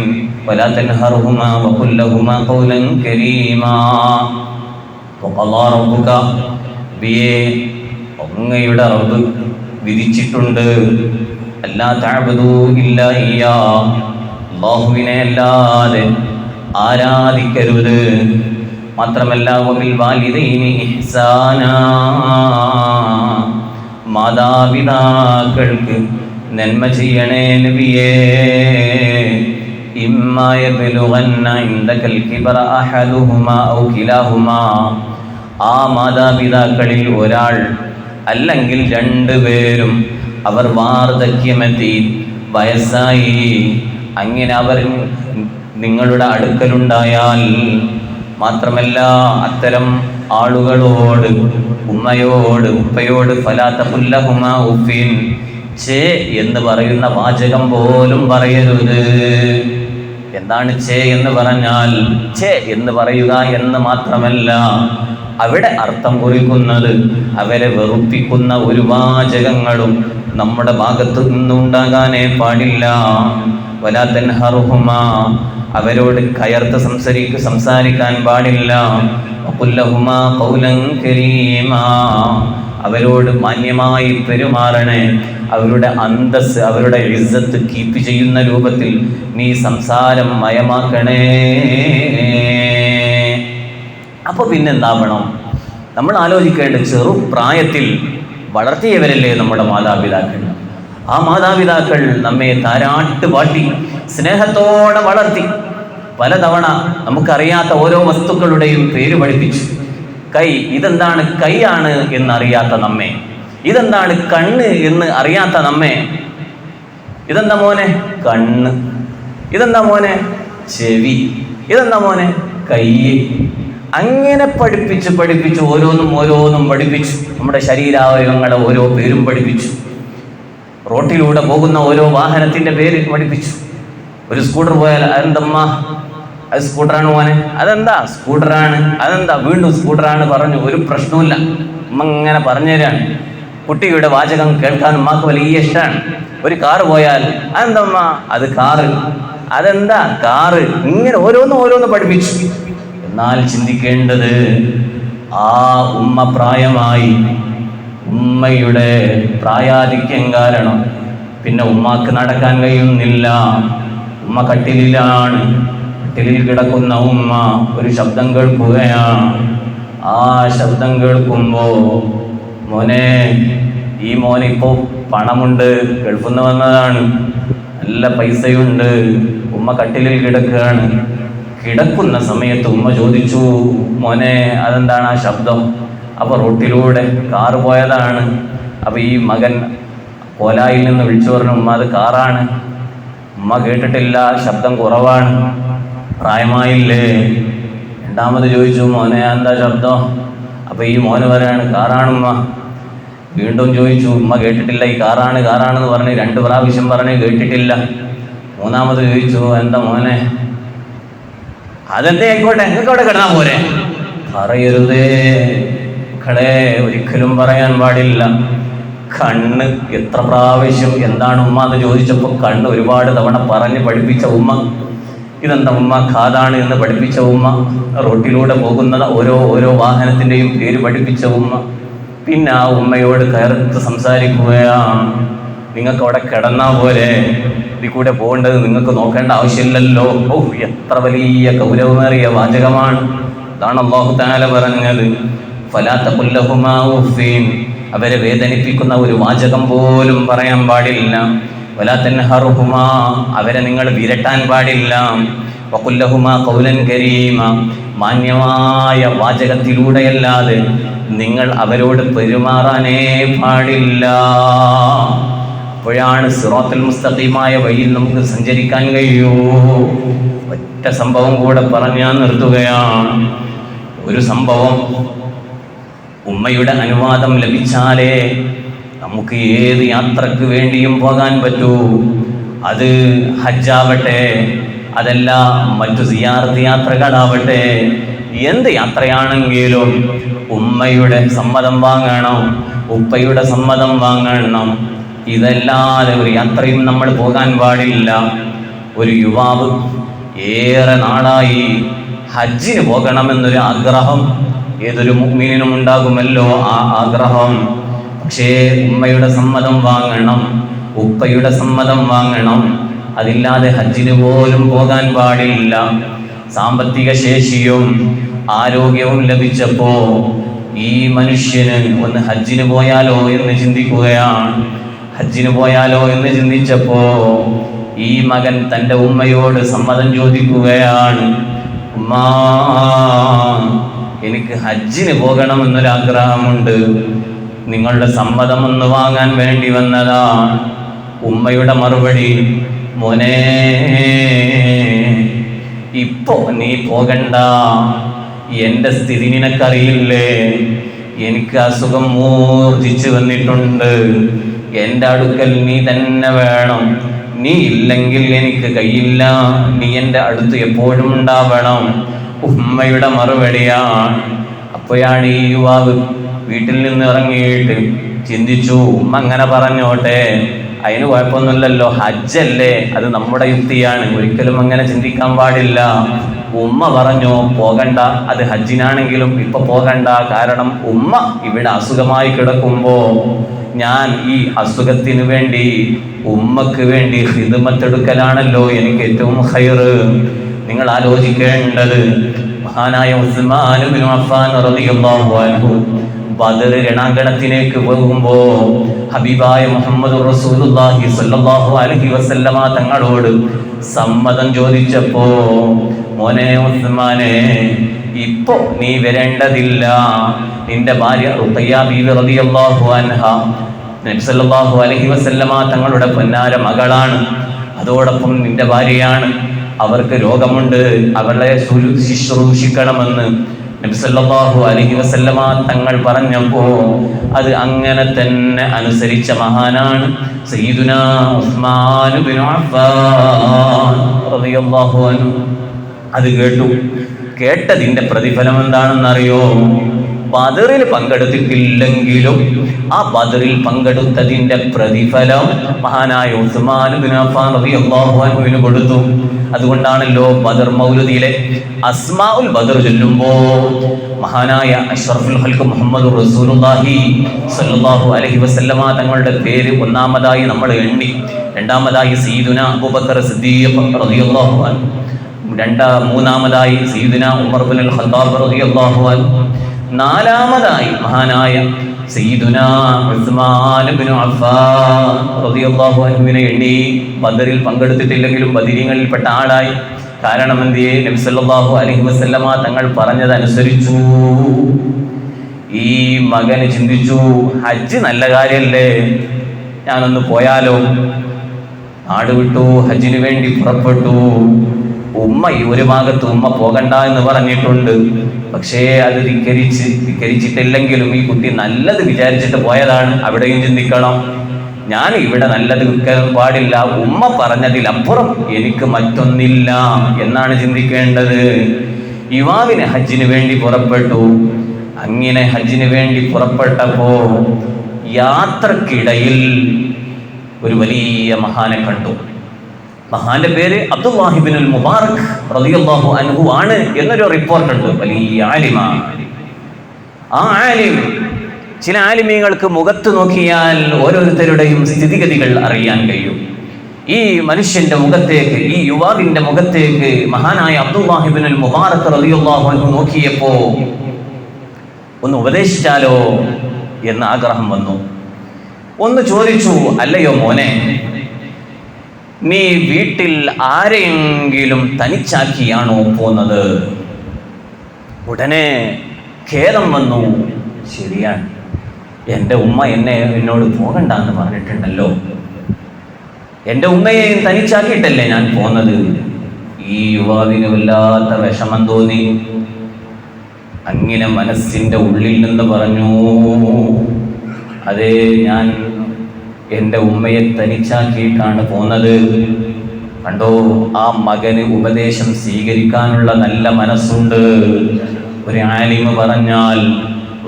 വലാ തൻഹർഹുമാ വഖുൽ ലഹുമാ ഖൗലൻ കരീമാ. വഖല്ലാ റബ്ബുക, അങ്ങയുടെ റബ്ബ് വിധിച്ചിട്ടുണ്ട്, അല്ലാ തഅബുദു ഇല്ലാ ഇയ്യാ, അല്ലാഹുവിനെ അല്ലാതെ ആരാധിക്കരുത്. മാത്രമല്ല വബിൽ വാലിദൈനി ഇഹ്സാനാ, മാതാപിതാക്കൾക്ക് നന്മ ചെയ്യണേ നബിയേ. ഇമ്മാ യബ്ലുഗന്ന ഇൻദകൽ കിബറ അഹദുഹുമാ ഔ കിലാഹുമാ, ആ മാതാപിതാക്കളിൽ ഒരാൾ അല്ലെങ്കിൽ രണ്ടുപേരും അവർ വാർദ്ധക്യമെത്തി, വയസ്സായി, അങ്ങനെ അവർ നിങ്ങളുടെ അടുക്കലുണ്ടായാൽ, മാത്രമല്ല അത്തരം ആളുകളോട്, ഉമ്മയോട്, ഉപ്പയോട് ഫലാ തഖുൽ ലഹുമാ ഉഫിൻ, ഛേ എന്ന് പറയുന്ന വാചകം പോലും പറയരുത്. എന്താണ് ഛേ എന്ന് പറഞ്ഞാൽ? ഛേ എന്ന് പറയുക എന്ന് മാത്രമല്ല, അവിടെ അർത്ഥം കുറിക്കുന്നത് അവരെ വെറുപ്പിക്കുന്ന ഒരു വാചകങ്ങളും നമ്മുടെ ഭാഗത്തു നിന്നുണ്ടാകാനേ പാടില്ല. വലാ തൻഹറുഹുമാ, അവരോട് കയർത്ത് സംസാരിക്കാൻ പാടില്ല. വഖുൽ ലഹുമാ ഖൗലൻ കരീമാ, അവരോട് മാന്യമായി പെരുമാറണേ. അവരുടെ അന്തസ്, അവരുടെ ഇസ്സത്ത് കീപ്പ് ചെയ്യുന്ന രൂപത്തിൽ നീ സംസാരം മയമാക്കണേ. അപ്പോൾ പിന്നെന്താവണം? നമ്മൾ ആലോചിക്കേണ്ടത്, ചെറുപ്രായത്തിൽ വളർത്തിയവരല്ലേ നമ്മുടെ മാതാപിതാക്കൾ. ആ മാതാപിതാക്കൾ നമ്മെ താരാട്ട് പാട്ടി സ്നേഹത്തോടെ വളർത്തി. പലതവണ നമുക്കറിയാത്ത ഓരോ വസ്തുക്കളുടെയും പേര് പഠിപ്പിച്ചു. കൈ, ഇതെന്താണ് കൈയാണ് എന്നറിയാത്ത നമ്മെ, ഇതെന്താണ് കണ്ണ് എന്ന് അറിയാത്ത നമ്മെ, ഇതെന്താ മോനെ കണ്ണ്, ഇതെന്താ മോനെ ചെവി, ഇതെന്താ മോനെ കൈ. അങ്ങനെ പഠിപ്പിച്ച് ഓരോന്നും പഠിപ്പിച്ചു. നമ്മുടെ ശരീരാവയവങ്ങളെ ഓരോ പേരും പഠിപ്പിച്ചു. റോട്ടിലൂടെ പോകുന്ന ഓരോ വാഹനത്തിൻ്റെ പേര് പഠിപ്പിച്ചു. ഒരു സ്കൂട്ടർ പോയാൽ അതെന്തമ്മ, അത് സ്കൂട്ടറാണ് മോനെ, അതെന്താ സ്കൂട്ടറാണ്, അതെന്താ വീണ്ടും സ്കൂട്ടറാണ് പറഞ്ഞു. ഒരു പ്രശ്നവുമില്ല, ഉമ്മ ഇങ്ങനെ പറഞ്ഞു തരാണ്. കുട്ടിയുടെ വാചകം കേൾക്കാൻ ഉമ്മക്ക് വലിയ ഇഷ്ടമാണ്. ഒരു കാറ് പോയാൽ അതെന്തമ്മ, അത് കാറ്, അതെന്താ കാറ്. ഇങ്ങനെ ഓരോന്ന് പഠിപ്പിച്ചു. എന്നാൽ ചിന്തിക്കേണ്ടത്, ആ ഉമ്മ പ്രായമായി, ഉമ്മയുടെ പ്രായാധിക്യം കാരണം പിന്നെ ഉമ്മാക്ക് നടക്കാൻ കഴിയുന്നില്ല. ഉമ്മ കട്ടിലിലാണ്. കട്ടിലിൽ കിടക്കുന്ന ഉമ്മ ഒരു ശബ്ദം കേൾക്കുകയാണ്. ആ ശബ്ദം കേൾക്കുമ്പോൾ, മോനെ, ഈ മോനിപ്പോൾ പണമുണ്ട്, ഗൾഫിൽ നിന്ന് വന്നതാണ്, നല്ല പൈസയുണ്ട്. ഉമ്മ കട്ടിലിൽ കിടക്കുകയാണ്. കിടക്കുന്ന സമയത്ത് ഉമ്മ ചോദിച്ചു, മോനെ അതെന്താണ് ആ ശബ്ദം? അപ്പോൾ റോട്ടിലൂടെ കാറ് പോയതാണ്. അപ്പോൾ ഈ മകൻ കോലായിൽ നിന്ന് വിളിച്ചു പറഞ്ഞു, ഉമ്മ അത് കാറാണ്. ഉമ്മ കേട്ടിട്ടില്ല, ശബ്ദം കുറവാണ്, പ്രായമായില്ലേ. രണ്ടാമത് ചോദിച്ചു, മോനെ എന്താ ശബ്ദം? അപ്പോൾ ഈ മോന് പറയാണ്, കാറാണുമ്മ. വീണ്ടും ചോദിച്ചു, ഉമ്മ കേട്ടിട്ടില്ല, ഈ കാറാണെന്ന് പറഞ്ഞ് 2 പ്രാവശ്യം പറഞ്ഞ് കേട്ടിട്ടില്ല. മൂന്നാമത് ചോദിച്ചു, എന്താ മോനെ? അതെന്തേ ആയിക്കോട്ടെ, നിങ്ങൾക്ക് അവിടെ കിടന്നാൽ പോരെ. പറയരുതേ മക്കളെ, ഒരിക്കലും പറയാൻ പാടില്ല. കണ്ണ് എത്ര പ്രാവശ്യം എന്താണ് ഉമ്മ എന്ന് ചോദിച്ചപ്പോൾ കണ്ണ് ഒരുപാട് തവണ പറഞ്ഞ് പഠിപ്പിച്ച ഉമ്മ. ഇതെന്താ ഉമ്മ? കാതാണ് എന്ന് പഠിപ്പിച്ച ഉമ്മ. റോട്ടിലൂടെ പോകുന്ന ഓരോ വാഹനത്തിൻ്റെയും പേര് പഠിപ്പിച്ച ഉമ്മ. പിന്നെ ആ ഉമ്മയോട് കയർത്ത് സംസാരിക്കുകയാണ്, നിങ്ങൾക്ക് അവിടെ കിടന്നാൽ പോലെ, ഇതിൽ കൂടെ പോകേണ്ടത് നിങ്ങൾക്ക് നോക്കേണ്ട ആവശ്യമില്ലല്ലോ. ഓ, എത്ര വലിയ ഗൗരവമേറിയ വാചകമാണ്. അതാണ് അല്ലാഹു തആല പറഞ്ഞത്, ഫലാ തഖുൽ ലഹുമാ ഉഫ്ഫീൻ, അവരെ വേദനിപ്പിക്കുന്ന ഒരു വാചകം പോലും പറയാൻ പാടില്ല. വലാ തൻഹറുഹുമാ, അവരെ നിങ്ങൾ വിരട്ടാൻ പാടില്ല. വഖുൽ ലഹുമാ ഖൗലൻ കരീമ, മാന്യമായ വാചകത്തിലൂടെയല്ലാതെ നിങ്ങൾ അവരോട് പെരുമാറാനേ പാടില്ല. അപ്പോഴാണ് സിറാത്തുൽ മുസ്തഖീമായ വഴിയിൽ നമുക്ക് സഞ്ചരിക്കാൻ കഴിയൂ. ഒറ്റ സംഭവം കൂടെ പറഞ്ഞാൽ നിർത്തുകയാണ്. ഒരു സംഭവം, ഉമ്മയുടെ അനുവാദം ലഭിച്ചാലേ നമുക്ക് ഏത് യാത്രക്ക് വേണ്ടിയും പോകാൻ പറ്റൂ. അത് ഹജ്ജാവട്ടെ, അതല്ല മറ്റു സിയാറത്ത് യാത്രകളാവട്ടെ, എന്ത് യാത്രയാണെങ്കിലും ഉമ്മയുടെ സമ്മതം വാങ്ങണം, ഉപ്പയുടെ സമ്മതം വാങ്ങണം. ഇതല്ലാതെ ഒരു യാത്രയും നമ്മൾ പോകാൻ പാടില്ല. ഒരു യുവാവ് ഏറെ നാളായി ഹജ്ജിന് പോകണമെന്നൊരു ആഗ്രഹം ഏതൊരു മുഅ്മിനിനും ഉണ്ടാകുമല്ലോ, ആ ആഗ്രഹം. പക്ഷേ ഉമ്മയുടെ സമ്മതം വാങ്ങണം, ഉപ്പയുടെ സമ്മതം വാങ്ങണം. അതില്ലാതെ ഹജ്ജിന് പോലും പോകാൻ പാടില്ല. സാമ്പത്തിക ശേഷിയും ആരോഗ്യവും ലഭിച്ചപ്പോ ഈ മനുഷ്യന് ഒന്ന് ഹജ്ജിന് പോയാലോ എന്ന് ചിന്തിക്കുകയാണ്. ഹജ്ജിന് പോയാലോ എന്ന് ചിന്തിച്ചപ്പോ ഈ മകൻ തൻ്റെ ഉമ്മയോട് സമ്മതം ചോദിക്കുകയാണ്. ഉമ്മാ, എനിക്ക് ഹജ്ജിന് പോകണമെന്നൊരാഗ്രഹമുണ്ട്, നിങ്ങളുടെ സമ്മതം ഒന്ന് വാങ്ങാൻ വേണ്ടി വന്നതാണ്. ഉമ്മയുടെ മറുപടി, മോനെ, ഇപ്പോ നീ പോകണ്ട, എൻ്റെ സ്ഥിതി നിനക്കറിയില്ലേ, എനിക്ക് അസുഖം മൂർച്ഛിച്ചു വന്നിട്ടുണ്ട്, എൻ്റെ അടുക്കൽ നീ തന്നെ വേണം, നീ ഇല്ലെങ്കിൽ എനിക്ക് കഴിയില്ല, നീ എൻ്റെ അടുത്ത് എപ്പോഴും ഉണ്ടാവണം. ഉമ്മയുടെ മറുപടിയാണ്. അപ്പോഴാണ് ഈ യുവാവ് വീട്ടിൽ നിന്ന് ഇറങ്ങിയിട്ട് ചിന്തിച്ചു, ഉമ്മ അങ്ങനെ പറഞ്ഞോട്ടെ, അതിന് കുഴപ്പമൊന്നുമില്ലല്ലോ, ഹജ്ജല്ലേ, അത് നമ്മുടെ യുക്തിയാണ്, ഒരിക്കലും അങ്ങനെ ചിന്തിക്കാൻ പാടില്ല. ഉമ്മ പറഞ്ഞു പോകണ്ട, അത് ഹജ്ജിനാണെങ്കിലും ഇപ്പൊ പോകണ്ട, കാരണം ഉമ്മ ഇവിടെ അസുഖമായി കിടക്കുമ്പോ ഞാൻ ഈ അസുഖത്തിന് വേണ്ടി ഉമ്മക്ക് വേണ്ടി ഖിദ്മത്തെടുക്കലാണല്ലോ എനിക്ക് ഏറ്റവും ഖൈറ്. നിങ്ങൾ ആലോചിക്കേണ്ടത്, മഹാനായ ഉസ്മാൻ ഇബ്നു അഫ്ഫാൻ റളിയല്ലാഹു അൻഹു ബദർ രണാങ്കണത്തിലേക്ക് പോകുമ്പോ ഹബീബായ മുഹമ്മദ് റസൂലുള്ളാഹി സ്വല്ലല്ലാഹു അലൈഹി വസല്ലമ തങ്ങളോട് സമ്മതം ചോദിച്ചപ്പോ, മോനെ ഉസ്മാനെ, ഇപ്പോ നീ വരേണ്ടതില്ല, നിന്റെ ഭാര്യ റുഖയ്യ ബീവി റളിയല്ലാഹു അൻഹ നബി സല്ലല്ലാഹു അലൈഹി വസല്ലമ തങ്ങളുടെ പൊന്നാര മകളാണ്, അതോടൊപ്പം നിന്റെ ഭാര്യയാണ്, അവർക്ക് രോഗമുണ്ട്, അവളെ ശുശ്രൂഷിക്കണമെന്ന് നബി സല്ലല്ലാഹു അലൈഹി വസല്ലമ തങ്ങൾ പറഞ്ഞപ്പോ അത് അങ്ങനെ തന്നെ അനുസരിച്ച മഹാനാണ് സയ്യിദുനാ ഉസ്മാൻ ഇബ്നു അഫ്ഫാൻ റളിയല്ലാഹു അൻഹു. അത് കേട്ടതിന്റെ പ്രതിഫലം എന്താണെന്നറിയോ? ബദറിൽ പങ്കെടുത്തിട്ടില്ലെങ്കിലും ആ ബദറിൽ പങ്കെടുത്തതിന്റെ പ്രതിഫലം മഹാനായ ഉസ്മാൻ ഇബ്നു അഫ്ഫാൻ റളിയല്ലാഹു അൻഹുവിന് കൊടുത്തു. അതുകൊണ്ടാണല്ലോ ബദർ മൗലിദിലെ അസ്മാഉൽ ബദർ ചൊല്ലുമ്പോ മഹാനായ അഷ്റഫുൽ ഖൽഖ് മുഹമ്മദ് റസൂലുള്ളാഹി സ്വല്ലല്ലാഹു അലൈഹി വസല്ലമ തങ്ങളുടെ പേര് ഒന്നാമതായി നമ്മൾ എണ്ണി, രണ്ടാമതായി സയ്യിദുനാ അബൂബക്കർ സിദ്ദീഖ് റളിയല്ലാഹു അൻഹു, മൂന്നാമതായി സയ്യിദുനാ ഉമർ ഇബ്നുൽ ഖത്താബ് റളിയല്ലാഹു അൻഹു, നാലാമതായി മഹാനായ സയ്യിദുനാ ഉസ്മാൻ ഇബ്നു അഫ്ഫാൻ റളിയല്ലാഹു അൻഹുവിനെ എണ്ണി. ബദറിൽ പങ്കെടുത്തിട്ടില്ലെങ്കിലും ബദരീങ്ങളിൽപ്പെട്ട ആളായി. കാരണം എന്തിയെ? നബി സല്ലല്ലാഹു അലൈഹി വസല്ലമ തങ്ങൾ പറഞ്ഞതനുസരിച്ചു. ഈ മകന് ചിന്തിച്ചു, ഹജ്ജ് നല്ല കാര്യല്ലേ, ഞാനൊന്ന് പോയാലോ. നാട് വിട്ടു, ഹജ്ജിന് വേണ്ടി പുറപ്പെട്ടു. ഉമ്മ ഈ ഒരു ഭാഗത്ത് ഉമ്മ പോകണ്ട എന്ന് പറഞ്ഞിട്ടുണ്ട്, പക്ഷേ അത് ധിക്കരിച്ചിട്ടില്ലെങ്കിലും ഈ കുട്ടി നല്ലത് വിചാരിച്ചിട്ട് പോയതാണ്. അവിടെയും ചിന്തിക്കണം, ഞാൻ ഇവിടെ നല്ലത് വിൽക്കാൻ പാടില്ല, ഉമ്മ പറഞ്ഞതിലപ്പുറം എനിക്ക് മറ്റൊന്നില്ല എന്നാണ് ചിന്തിക്കേണ്ടത്. യുവാവിന് ഹജ്ജിന് വേണ്ടി പുറപ്പെട്ടു. അങ്ങനെ ഹജ്ജിന് വേണ്ടി പുറപ്പെട്ടപ്പോ യാത്രക്കിടയിൽ ഒരു വലിയ മഹാനെ കണ്ടു. മഹാന്റെ പേര് അബ്ദുല്ലാഹി ഇബ്നുൽ മുബാറക് റളിയല്ലാഹു അൻഹു ആണ് എന്നൊരു റിപ്പോർട്ടുണ്ട്. വലിയ ആലിമാണ്. ആ ആലിം, ചില ആലിമീങ്ങൾക്ക് മുഖത്ത് നോക്കിയാൽ ഓരോരുത്തരുടെയും സ്ഥിതിഗതികൾ അറിയാൻ കഴിയും. ഈ മനുഷ്യന്റെ മുഖത്തേക്ക്, ഈ യുവാവിന്റെ മുഖത്തേക്ക് മഹാനായ അബ്ദുല്ലാഹി ഇബ്നുൽ മുബാറക് റളിയല്ലാഹു അൻഹു നോക്കിയപ്പോ ഒന്ന് ഉപദേശിച്ചാലോ എന്ന് ആഗ്രഹം വന്നു. ഒന്ന് ചോദിച്ചു, അല്ലയോ മോനെ, നീ വീട്ടിൽ ആരെയെങ്കിലും തനിച്ചാക്കിയാണോ പോന്നത്? ഉടനെ ഖേദം വന്നു. ശരിയാണ്, എൻ്റെ ഉമ്മ എന്നോട് പോകണ്ട എന്ന് പറഞ്ഞിട്ടുണ്ടല്ലോ, എൻ്റെ ഉമ്മയെയും തനിച്ചാക്കിയിട്ടല്ലേ ഞാൻ പോന്നത്. ഈ യുവാവിന് വല്ലാത്ത വിഷമം തോന്നി. അങ്ങനെ മനസ്സിൻ്റെ ഉള്ളിൽ നിന്ന് പറഞ്ഞു, അതേ, ഞാൻ എൻ്റെ ഉമ്മയെ തനിച്ചാക്കിയിട്ടാണ് പോന്നത്. കണ്ടോ, ആ മകന് ഉപദേശം സ്വീകരിക്കാനുള്ള നല്ല മനസ്സുണ്ട്. ഒരു ആലിമ് പറഞ്ഞാൽ,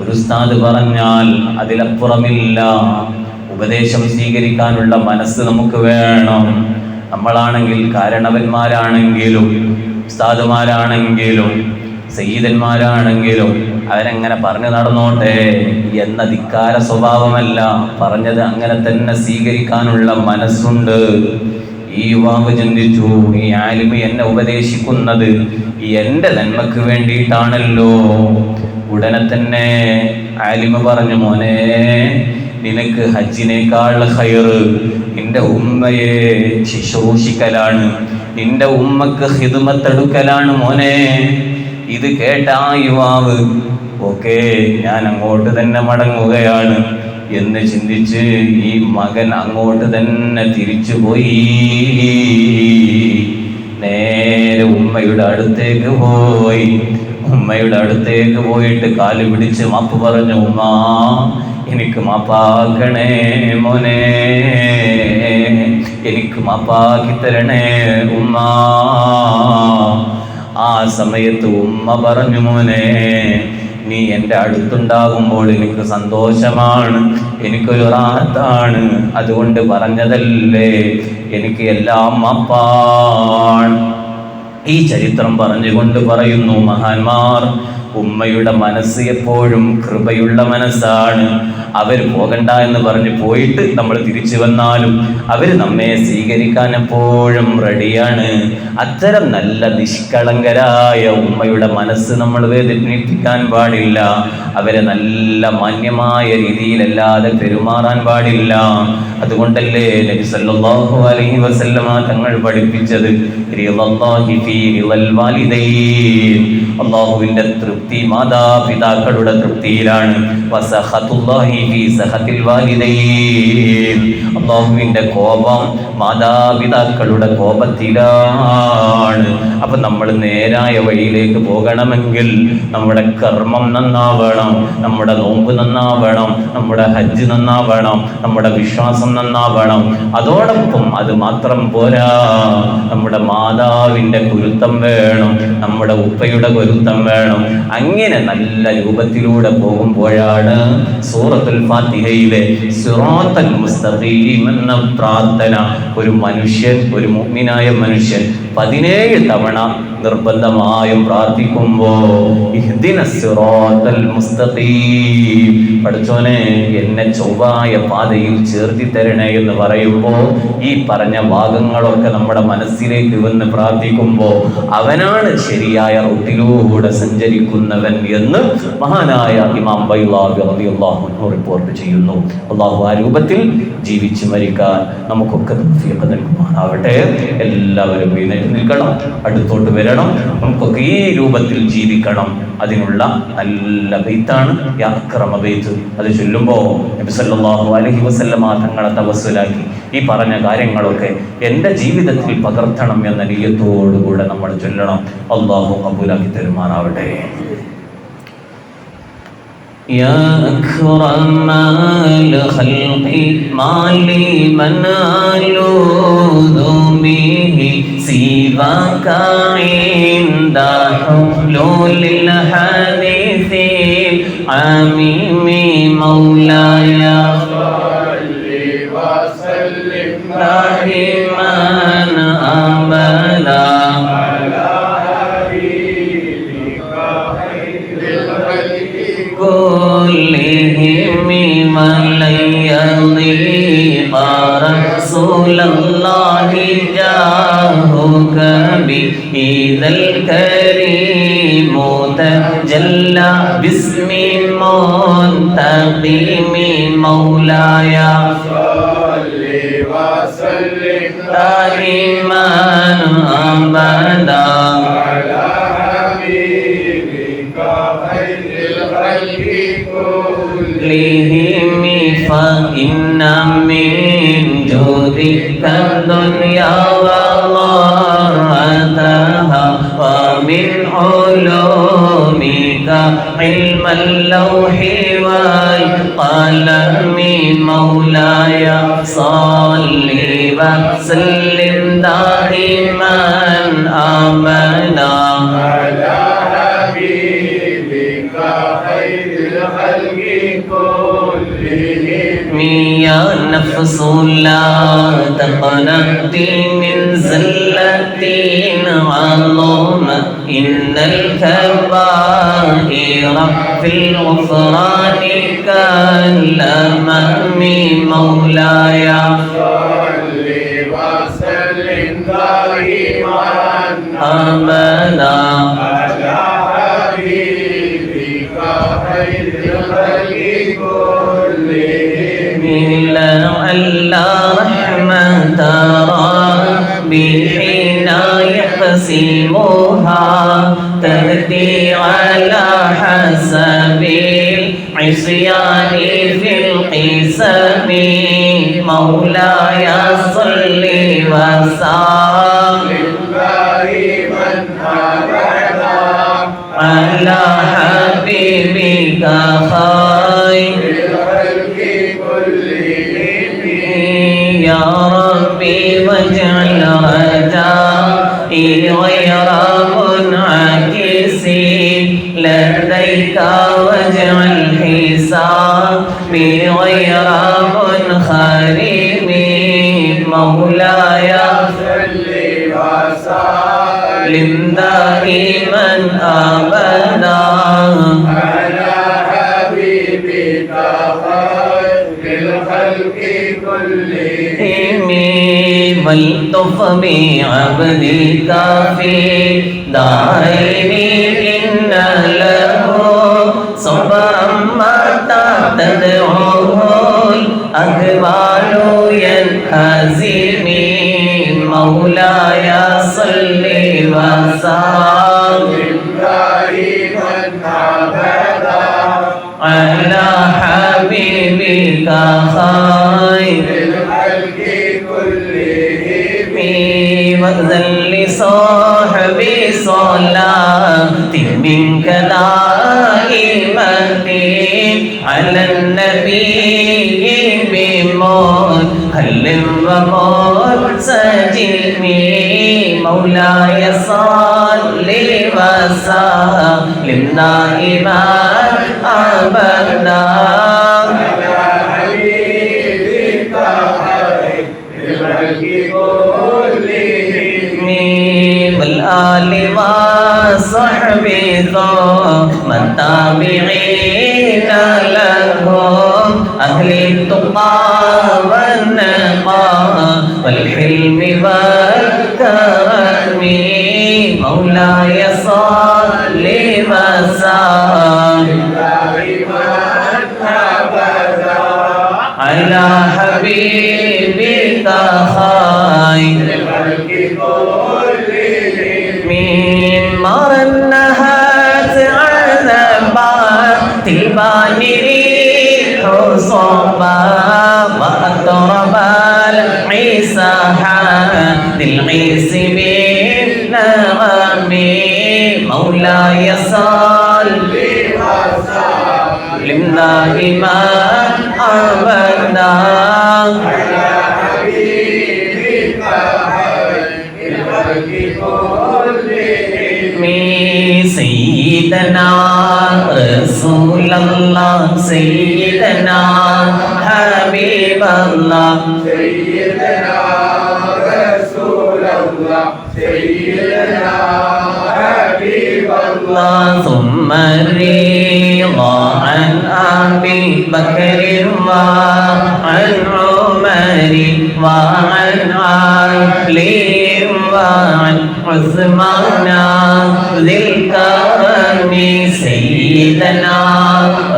ഒരു ഉസ്താദ് പറഞ്ഞാൽ അതിലപ്പുറമില്ല. ഉപദേശം സ്വീകരിക്കാനുള്ള മനസ്സ് നമുക്ക് വേണം. നമ്മളാണെങ്കിൽ, കാരണവന്മാരാണെങ്കിലും ഉസ്താദുമാരാണെങ്കിലും സയ്യിദന്മാരാണെങ്കിലും അവരെങ്ങനെ പറഞ്ഞു നടന്നോട്ടെ എന്ന ധിക്കാര സ്വഭാവമല്ല, പറഞ്ഞത് അങ്ങനെ തന്നെ സ്വീകരിക്കാനുള്ള മനസ്സുണ്ട്. ഈ യുവാവ് ചിന്തിച്ചു, ഈ ആലിമ് എന്നെ ഉപദേശിക്കുന്നത് എൻ്റെ നന്മക്ക് വേണ്ടിയിട്ടാണല്ലോ. ഉടനെ തന്നെ ആലിമ് പറഞ്ഞു, മോനെ, നിനക്ക് ഹജ്ജിനേക്കാൾ ഖൈറ് നിന്റെ ഉമ്മയെ ശുശ്രൂഷിക്കലാണ്, നിന്റെ ഉമ്മക്ക് ഖിദ്മത്തെടുക്കലാണ് മോനെ. ഇത് കേട്ട ആ യുവാവ്, ഓക്കേ, ഞാൻ അങ്ങോട്ട് തന്നെ മടങ്ങുകയാണ് എന്ന് ചിന്തിച്ച് ഈ മകൻ അങ്ങോട്ട് തന്നെ തിരിച്ചുപോയി. നേരെ ഉമ്മയുടെ അടുത്തേക്ക് പോയി. ഉമ്മയുടെ അടുത്തേക്ക് പോയിട്ട് കാല് പിടിച്ച് മാപ്പ് പറഞ്ഞു, ഉമ്മ, എനിക്ക് മാപ്പാക്കണേ മോനെ, എനിക്ക് മാപ്പാക്കി തരണേ ഉമ്മ. ആ സമയത്ത് ഉമ്മ പറഞ്ഞു, മോനെ, നീ നീ എൻ്റെ അടുത്തുണ്ടാകുമ്പോൾ എനിക്ക് സന്തോഷമാണ്, എനിക്കൊരു റാഹത്താണ്. അതുകൊണ്ട് പറഞ്ഞതല്ലേ, എനിക്ക് എല്ലാം മാപ്പാണ്. ഈ ചരിത്രം പറഞ്ഞുകൊണ്ട് പറയുന്നു മഹാന്മാർ, ഉമ്മയുടെ മനസ്സ് എപ്പോഴും കൃപയുള്ള മനസ്സാണ്. അവർ പോകണ്ട എന്ന് പറഞ്ഞ് പോയിട്ട് നമ്മൾ തിരിച്ചു വന്നാലും അവർ നമ്മെ സ്വീകരിക്കാൻ എപ്പോഴും റെഡിയാണ്. അത്തരം നല്ല നിഷ്കളങ്കരായ ഉമ്മയുടെ മനസ്സ് നമ്മൾ വേദനിപ്പിക്കാൻ പാടില്ല. അവരെ നല്ല മാന്യമായ രീതിയിലല്ലാതെ പെരുമാറാൻ പാടില്ല. അതുകൊണ്ടല്ലേ നബി സല്ലല്ലാഹു അലൈഹി വസല്ലമ തങ്ങൾ പഠിപ്പിച്ചത് അല്ലാഹുവിന്റെ തൃപ്തി മാതാപിതാക്കളുടെ തൃപ്തിയിലാണ്. അല്ലാഹുവിന്റെ കോപം മാതാപിതാക്കളുടെ കോപത്തിലാണ്. അപ്പൊ നമ്മൾ നേരായ വഴിയിലേക്ക് പോകണമെങ്കിൽ നമ്മുടെ കർമ്മം നന്നാവണം, നമ്മുടെ നോമ്പ് നന്നാവണം, നമ്മുടെ ഹജ്ജ് നന്നാവണം, നമ്മുടെ വിശ്വാസം നന്നാവണം. അതോടൊപ്പം അത് മാത്രം പോരാ, നമ്മുടെ മാതാവിന്റെ ഗുരുത്വം വേണം, നമ്മുടെ ഉപ്പയുടെ ഗുരുത്വം വേണം. അങ്ങനെ നല്ല രൂപത്തിലൂടെ പോകുമ്പോഴാണ് സൂറത്തുൽ ഫാത്തിഹയിലെ സിറാത്തൽ മുസ്തഖീം എന്ന പ്രാർത്ഥന ഒരു മനുഷ്യൻ, ഒരു മുഅ്മിനായ മനുഷ്യൻ 17 തവണ നിർബന്ധമായും പ്രാർത്ഥിക്കുമ്പോ ഇഹ്ദിനസ് സിറാത്തൽ മുസ്തഖീം, പഠിച്ചോനെ എന്നെ ചൊവ്വായ പാതയിൽ ചേർത്തി തരണേ എന്ന് പറയുമ്പോ ഈ പറഞ്ഞ ഭാഗങ്ങളൊക്കെ നമ്മുടെ മനസ്സിലേക്ക് വന്ന് പ്രാർത്ഥിക്കുമ്പോ അവനാണ് ശരിയായ റൂട്ടിലൂടെ സഞ്ചരിക്കുന്നവൻ എന്ന് മഹാനായ ഇമാം ബൈളാവി റളിയല്ലാഹു അൻഹു റിപ്പോർട്ട് ചെയ്യുന്നു. അല്ലാഹു ആ രൂപത്തിൽ ജീവിച്ച് മരിക്കാൻ നമുക്കൊക്കെ തൗഫീഖ് നൽകുമാറാവട്ടെ. എല്ലാവരും എഴുന്നേറ്റ് നിൽക്കണം, അടുത്തോട്ട് വരണം, നമുക്കൊക്കെ ഈ രൂപത്തിൽ ജീവിക്കണം. അതിനുള്ള നല്ല ബൈത്താണ് യാ അക്രമ ബൈത്ത്. അത് ചൊല്ലുമ്പോൾ നബി സല്ലല്ലാഹു അലൈഹി വസല്ലമ തങ്ങളെ തവസ്സുലാക്കി ഈ പറഞ്ഞ കാര്യങ്ങളൊക്കെ എൻ്റെ ജീവിതത്തിൽ പകർത്തണം എന്ന നിയ്യത്തോടുകൂടെ നമ്മൾ ചൊല്ലണം. അല്ലാഹു ഖബൂലാക്കി തരുമാറാവട്ടെ. يا أكرم الخلق ما لي من ألوذ به سواك عند حلول الحديث العميم مولاي صل وسلم دائما أبدا كلهم من يضيق رسول الله جاهك بإذا الكريم تجلى باسم منتقم مولاي صل وسلم دائما أبدا على حبيبك خير كلهم فإن من جودك الدنيا وضرتها ومن علومك علم اللوح والقلم مولاي صل وسلم دائما أبدا على حبيبك خير الخلق كلهم يا نفس لا تقنطي من زلة عظم إن الكبائر في الغفران كالأمم مولاي صل وسلم دائما أبدا على حبيبك خير الخلق كلهم لعل رحمة ربي حين يقسمها تهدي على حسب العصيان في القسم مولاي صل وسلم دائما أبدا على حبيبك خير الخلق كلهم يا ربي واجعل رجائي غير منعكس لديك واجعل حسابي غير منخرم مولاي صل وسلم دائما أبدا على حبيبك خير الخلق كلهم والطف بعبدك في دارين إن له صبرا متى تدعوه الأقبال ينهزم مولاي صل وسلم دائما أبدا على حبيبك خير الخلق كلهم وأذن لصاحبي صلاة منك دائمة على النبي بمنهل ومرسجم مولاي صل وسلم دائما أبدا على حبيبك خير الخلق كلهم والآل وصحبه ثم التابعين لهم أهل التقى والنقى والحلم والكرم مولاي صل وسلم دائما أبدا على حبيبك خير الخلق كلهم مر النهات عذبات الباني حصبا وأطرب العيسى حاد العيس بالنغم مولاي صل وسلم دائما أبدا على حبيبك خير الخلق كلهم سيدنا رسول الله سيدنا حبيب الله سيدنا رسول الله سيدنا حبيب الله ثم الرضا عن أبي بكر وعن عمر وعن علي وعن عثمان ذي الكرم سيدنا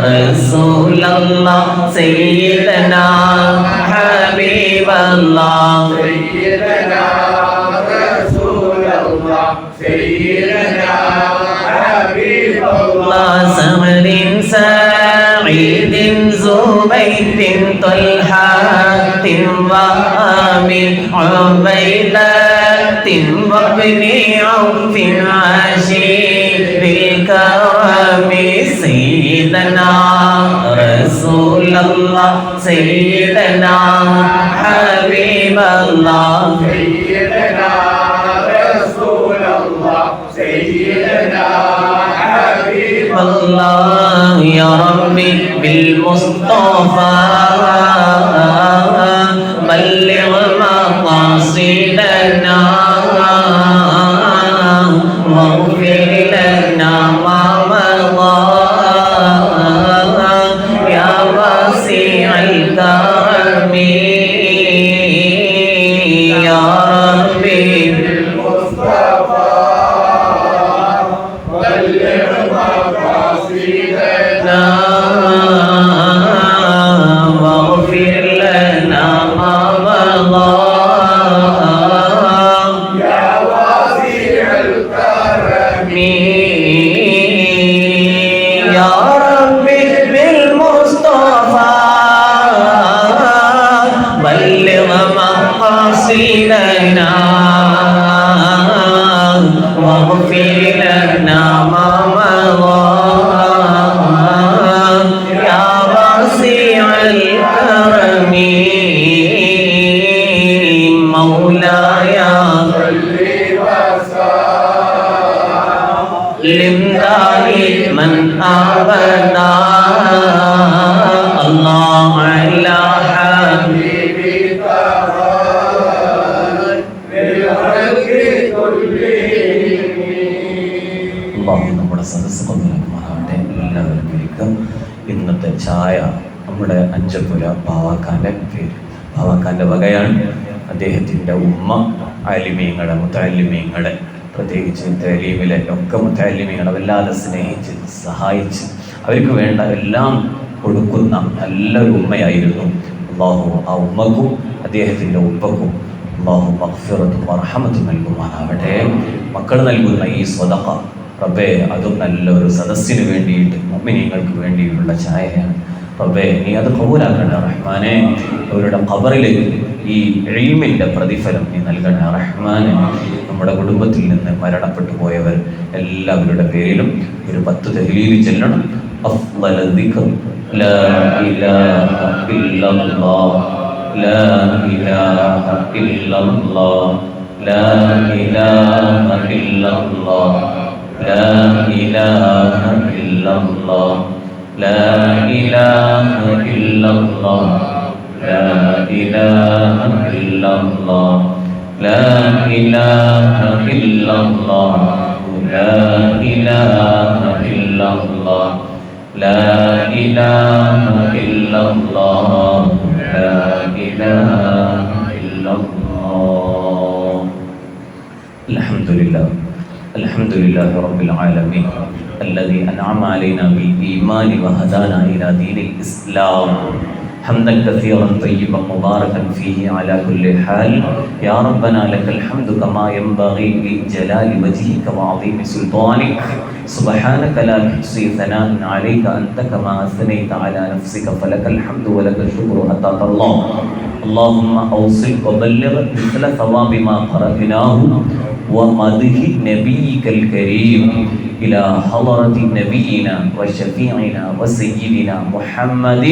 رسول الله سيدنا حبيب الله سيدنا رسول الله سيدنا حبيب الله سمر سعيد زبيد طلحة وآمن عبيدة وابن عوف عشير الكرم سيدنا رسول الله سيدنا حبيب الله سيدنا رسول الله سيدنا حبيب الله يا ربي بالمصطفى بلغ مقاصدنا واغفر لنا ما مضى يا واسع الكرم يا ربي بالمصطفى بلغ مقاصدنا واغفر ഇന്നത്തെ ചായ നമ്മുടെ അഞ്ചപ്പുര ബാവാക്കാൻ്റെ പേര്, ബാവാക്കാൻ്റെ വകയാണ്. അദ്ദേഹത്തിൻ്റെ ഉമ്മ ആലിമീങ്ങളെ, മുത്തഅല്ലിമീങ്ങളെ, പ്രത്യേകിച്ച് തലീമിലെ ഒക്കെ മുത്തഅല്ലിമീങ്ങളെ വല്ലാതെ സ്നേഹിച്ച് സഹായിച്ച് അവർക്ക് വേണ്ട എല്ലാം കൊടുക്കുന്ന നല്ലൊരു ഉമ്മയായിരുന്നു. അള്ളാഹു ആ ഉമ്മക്കും അദ്ദേഹത്തിൻ്റെ ഉപ്പക്കും അള്ളാഹു മഗ്ഫിറത്തും റഹ്മത്തും നൽകുമാറാവട്ടെ. മക്കൾ നൽകുന്ന ഈ സ്വദഖ റബ്ബേ അതും നല്ലൊരു സദസ്സിന് വേണ്ടിയിട്ട്, മുഅ്മിനീങ്ങൾക്ക് വേണ്ടിയിട്ടുള്ള ചായയാണ് റബ്ബേ. നീ അത് കബൂലാക്കണേ റഹ്മാനെ. അവരുടെ ഖബറിലേക്ക് ഈ ഇൽമിൻ്റെ പ്രതിഫലം നീ നൽകണേ റഹ്മാനെ. നമ്മുടെ കുടുംബത്തിൽ നിന്ന് മരണപ്പെട്ടു പോയവർ എല്ലാവരുടെ പേരിലും ഒരു 10 തഹ്ലീൽ ചെല്ലണം. അഫ്ളൽ ദിക്ർ ലാ ഇലാഹ ഇല്ലല്ലാഹ്, ലാ ഇലാഹ ഇല്ലല്ലാഹ്, ലാ ഇലാഹ ഇല്ലല്ലാഹ്, ലാ ഇലാഹ ഇല്ലല്ലാഹ്, ലാ ഇലാഹ ഇല്ലല്ലാഹ്, ലാ ഇലാഹ ഇല്ലല്ലാഹ്, ലാ ഇലാഹ ഇല്ലല്ലാഹ്, ലാ ഇലാഹ ഇല്ലല്ലാഹ്, ലാ ഇലാഹ ഇല്ലല്ലാഹ്, ലാ ഇലാഹ ഇല്ലല്ലാഹ്. അൽഹംദുലില്ലാഹ് അൽഹംദുലില്ലാഹി റബ്ബിൽ ആലമീൻ الذي أنعم علينا بالإيمان وهدانا إلى دين الإسلام. حمدا كثيرا طيبا مباركا فيه على كل حال. يا ربنا لك الحمد كما ينبغي لجلال وجهك وعظيم سلطانك. سبحانك لا نحصي ثناء عليك أنت كما أثنيت على نفسك، فلك الحمد ولك الشكر حتى ترضى. اللهم أوصل وبلغ مثل ثواب ما قرأناه ومدح نبيك الكريم إلى حضرة نبينا وشفيعنا وسيدنا محمد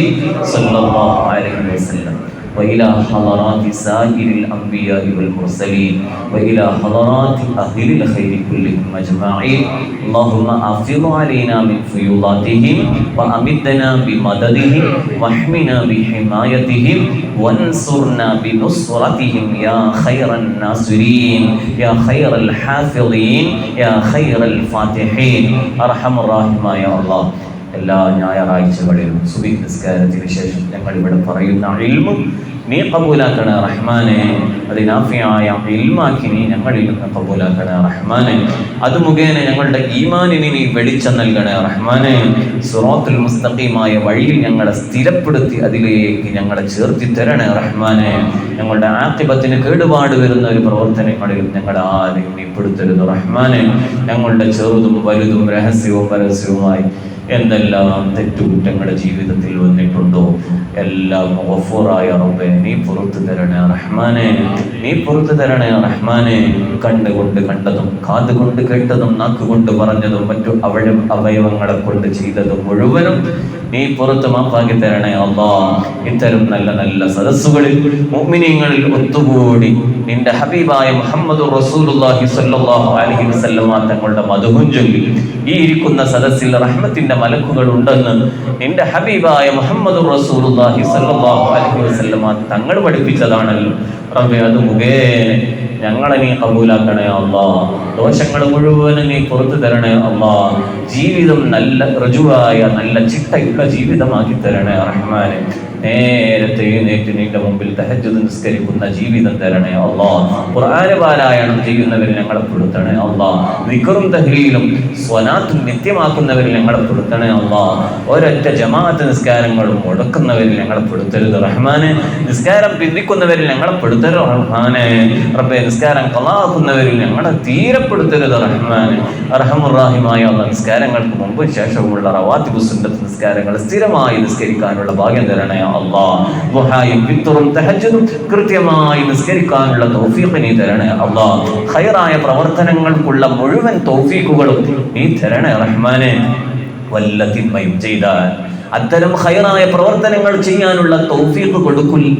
صلى الله عليه وسلم، وإلى حضرات سائر الأنبياء والمرسلين، وإلى حضرات أهل الخير كلهم أجمعين. اللهم أفض علينا من فيوضاتهم وأمدنا بمددهم واحمنا بحمايتهم وانصرنا بنصرتهم يا خير الناصرين يا خير الحافظين يا خير الفاتحين أرحم الراحمين يا الله. എല്ലാ ഞായറാഴ്ചകളിലും സുബഹി നിസ്കാരത്തിന് ശേഷം ഞങ്ങൾ ഇവിടെ പറയുന്ന ഇൽമ് നീ കബൂലാക്കണേ റഹ്മാനെ. അത് നാഫിയായ ഇൽമാക്കി നീ ഞങ്ങളിൽ നിന്ന് കബൂലാക്കണേ റഹ്മാനെ. അത് മുഖേന ഞങ്ങളുടെ ഈമാനിന് നീ വെളിച്ചം നൽകണേ റഹ്മാനെ. സിറാത്തുൽ മുസ്തഖീമായ വഴിയിൽ ഞങ്ങളെ സ്ഥിരപ്പെടുത്തി അതിലേക്ക് ഞങ്ങളെ ചേർത്തി തരണേ റഹ്മാനെ. ഞങ്ങളുടെ ആഖിബത്തിന് കേടുപാട് വരുന്ന ഒരു പ്രവർത്തനങ്ങളിലും ഞങ്ങളെ ആരെയും നീ പെടുത്തരുത് റഹ്മാനെ. ഞങ്ങളുടെ ചെറുതും വലുതും രഹസ്യവും പരസ്യവുമായി എന്തെല്ലാം തെറ്റുകുറ്റങ്ങളുടെ ജീവിതത്തിൽ വന്നിട്ടുണ്ടോ എല്ലാം ഗഫൂറായ റബ്ബേ നീ പുറത്തു തരണേ റഹ്മാനെ. നീ പുറത്തു തരണേ റഹ്മാനെ. കണ്ണുകൊണ്ട് കണ്ടതും കാതുകൊണ്ട് കേട്ടതും നാക്കുകൊണ്ട് പറഞ്ഞതും മറ്റു അവയവങ്ങളെ കൊണ്ട് ചെയ്തതും മുഴുവനും നീ പുറത്ത് മാപ്പാക്കി തരണേ അല്ലാഹ്. ഇത്തരം നല്ല നല്ല സദസ്സുകളിൽ മുഅ്മിനീങ്ങളിൽ ഒത്തുകൂടി നിന്റെ ഹബീബായ മുഹമ്മദുർ റസൂലുള്ളാഹി സ്വല്ലല്ലാഹു അലൈഹി വസല്ലമ തങ്ങളുടെ മദ്ഹുൻ ചൊല്ലി ഈ ഇരിക്കുന്ന സദസ്സിൽ റഹ്മത്തിന്റെ മലക്കുകൾ ഉണ്ടെന്ന് നിന്റെ ഹബീബായ മുഹമ്മദുർ റസൂലുള്ളാഹി സ്വല്ലല്ലാഹു അലൈഹി വസല്ലമ തങ്ങൾ പഠിപ്പിച്ചതാണല്ലോ റബ്ബേ. അത് മുഖേന ഞങ്ങളെ നീ കബൂലാക്കണേ അല്ലാഹ്. ദോഷങ്ങൾ മുഴുവനും നീ പുറത്തു തരണേ അല്ലാഹ്. ജീവിതം നല്ല ഋജുവായ നല്ല ചിട്ടയുള്ള ജീവിതമാക്കി തരണേ റഹ്മാനെ. നേരത്തെ എഴുന്നേറ്റ് നിന്റെ മുമ്പിൽ തഹജ്ജുദ് നിസ്കരിക്കുന്ന ജീവിതം തരണേ അല്ലാഹ്. ഖുർആൻ പാരായണം ചെയ്യുന്നവരിൽ ഞങ്ങളെ പെടുത്തണേ അല്ലാഹ്. ദിക്റും തഹ്ലീലും സ്വലാത്തും നിത്യമാക്കുന്നവരിൽ ഞങ്ങളെ പെടുത്തണേ അല്ലാഹ്. ഒരൊറ്റ ജമാഅത്ത് നിസ്കാരങ്ങളും മുടക്കുന്നവരിൽ ഞങ്ങളെ പെടുത്തരുത് റഹ്മാനെ. നിസ്കാരം പിന്തിക്കുന്നവരിൽ ഞങ്ങളെ പെടുത്തരുത് റഹ്മാനെ. റബ്ബേ നിസ്കാരം ഖളാക്കുന്നവരിൽ ഞങ്ങളെ തീരപ്പെടുത്തരുത് റഹ്മാനെ. അർഹമുർറാഹിമായ അല്ലാഹ് നിസ്കാരങ്ങൾക്ക് മുമ്പും ശേഷവുമുള്ള റവാത്തിബു സുന്നത്ത് നിസ്കാരങ്ങൾ സ്ഥിരമായി നിസ്കരിക്കാനുള്ള ഭാഗ്യം തരണേ അല്ലാഹ്. ദുഹായും വിത്റും തഹജ്ജുദും കൃത്യമായി നിസ്കരിക്കാനുള്ള തൗഫീഖ് നീ തരണേ അല്ലാഹ്. ഖൈറായ പ്രവർത്തനങ്ങൾക്കുള്ള മുഴുവൻ തൗഫീഖുകളും നീ തരണേ റഹ്മാനെ. വല്ല തിന്മയും ചെയ്താൽ അത്തരം ഖൈറായ പ്രവർത്തനങ്ങൾ ചെയ്യാനുള്ള തൗഫീഖ്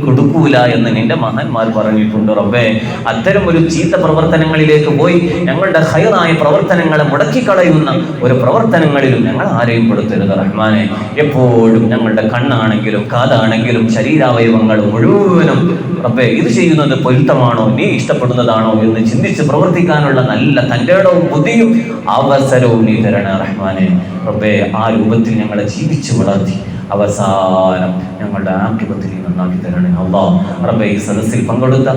കൊടുക്കൂല എന്ന് നിന്റെ മഹാന്മാർ പറഞ്ഞിട്ടുണ്ട് റബ്ബേ. അത്തരം ഒരു ചീത്ത പ്രവർത്തനങ്ങളിലേക്ക് പോയി ഞങ്ങളുടെ ഖൈറായ പ്രവർത്തനങ്ങളെ മുടക്കിക്കളയുന്ന ഒരു പ്രവർത്തനങ്ങളിലും ഞങ്ങൾ ആരെയും പെടുത്തരുത് റഹ്മാനെ. എപ്പോഴും ഞങ്ങളുടെ കണ്ണാണെങ്കിലും കാതാണെങ്കിലും ശരീരാവയവങ്ങൾ മുഴുവനും റബ്ബേ ഇത് ചെയ്യുന്നത് പൊരുത്തമാണോ നീ ഇഷ്ടപ്പെടുന്നതാണോ എന്ന് ചിന്തിച്ച് പ്രവർത്തിക്കാനുള്ള നല്ല തൻ്റെടവും ബുദ്ധിയും അവസരവും നീ തരണേ റഹ്മാനെ. റബ്ബേ ആ രൂപത്തിൽ ഞങ്ങളെ ജീവിച്ചു വളർത്തി അവസാനം ഞങ്ങളുടെ ആഖിബത്തിൽ നന്നാക്കി തരണേ അല്ലാഹ്. റബ്ബേ ഈ സദസ്സിൽ പങ്കെടുത്ത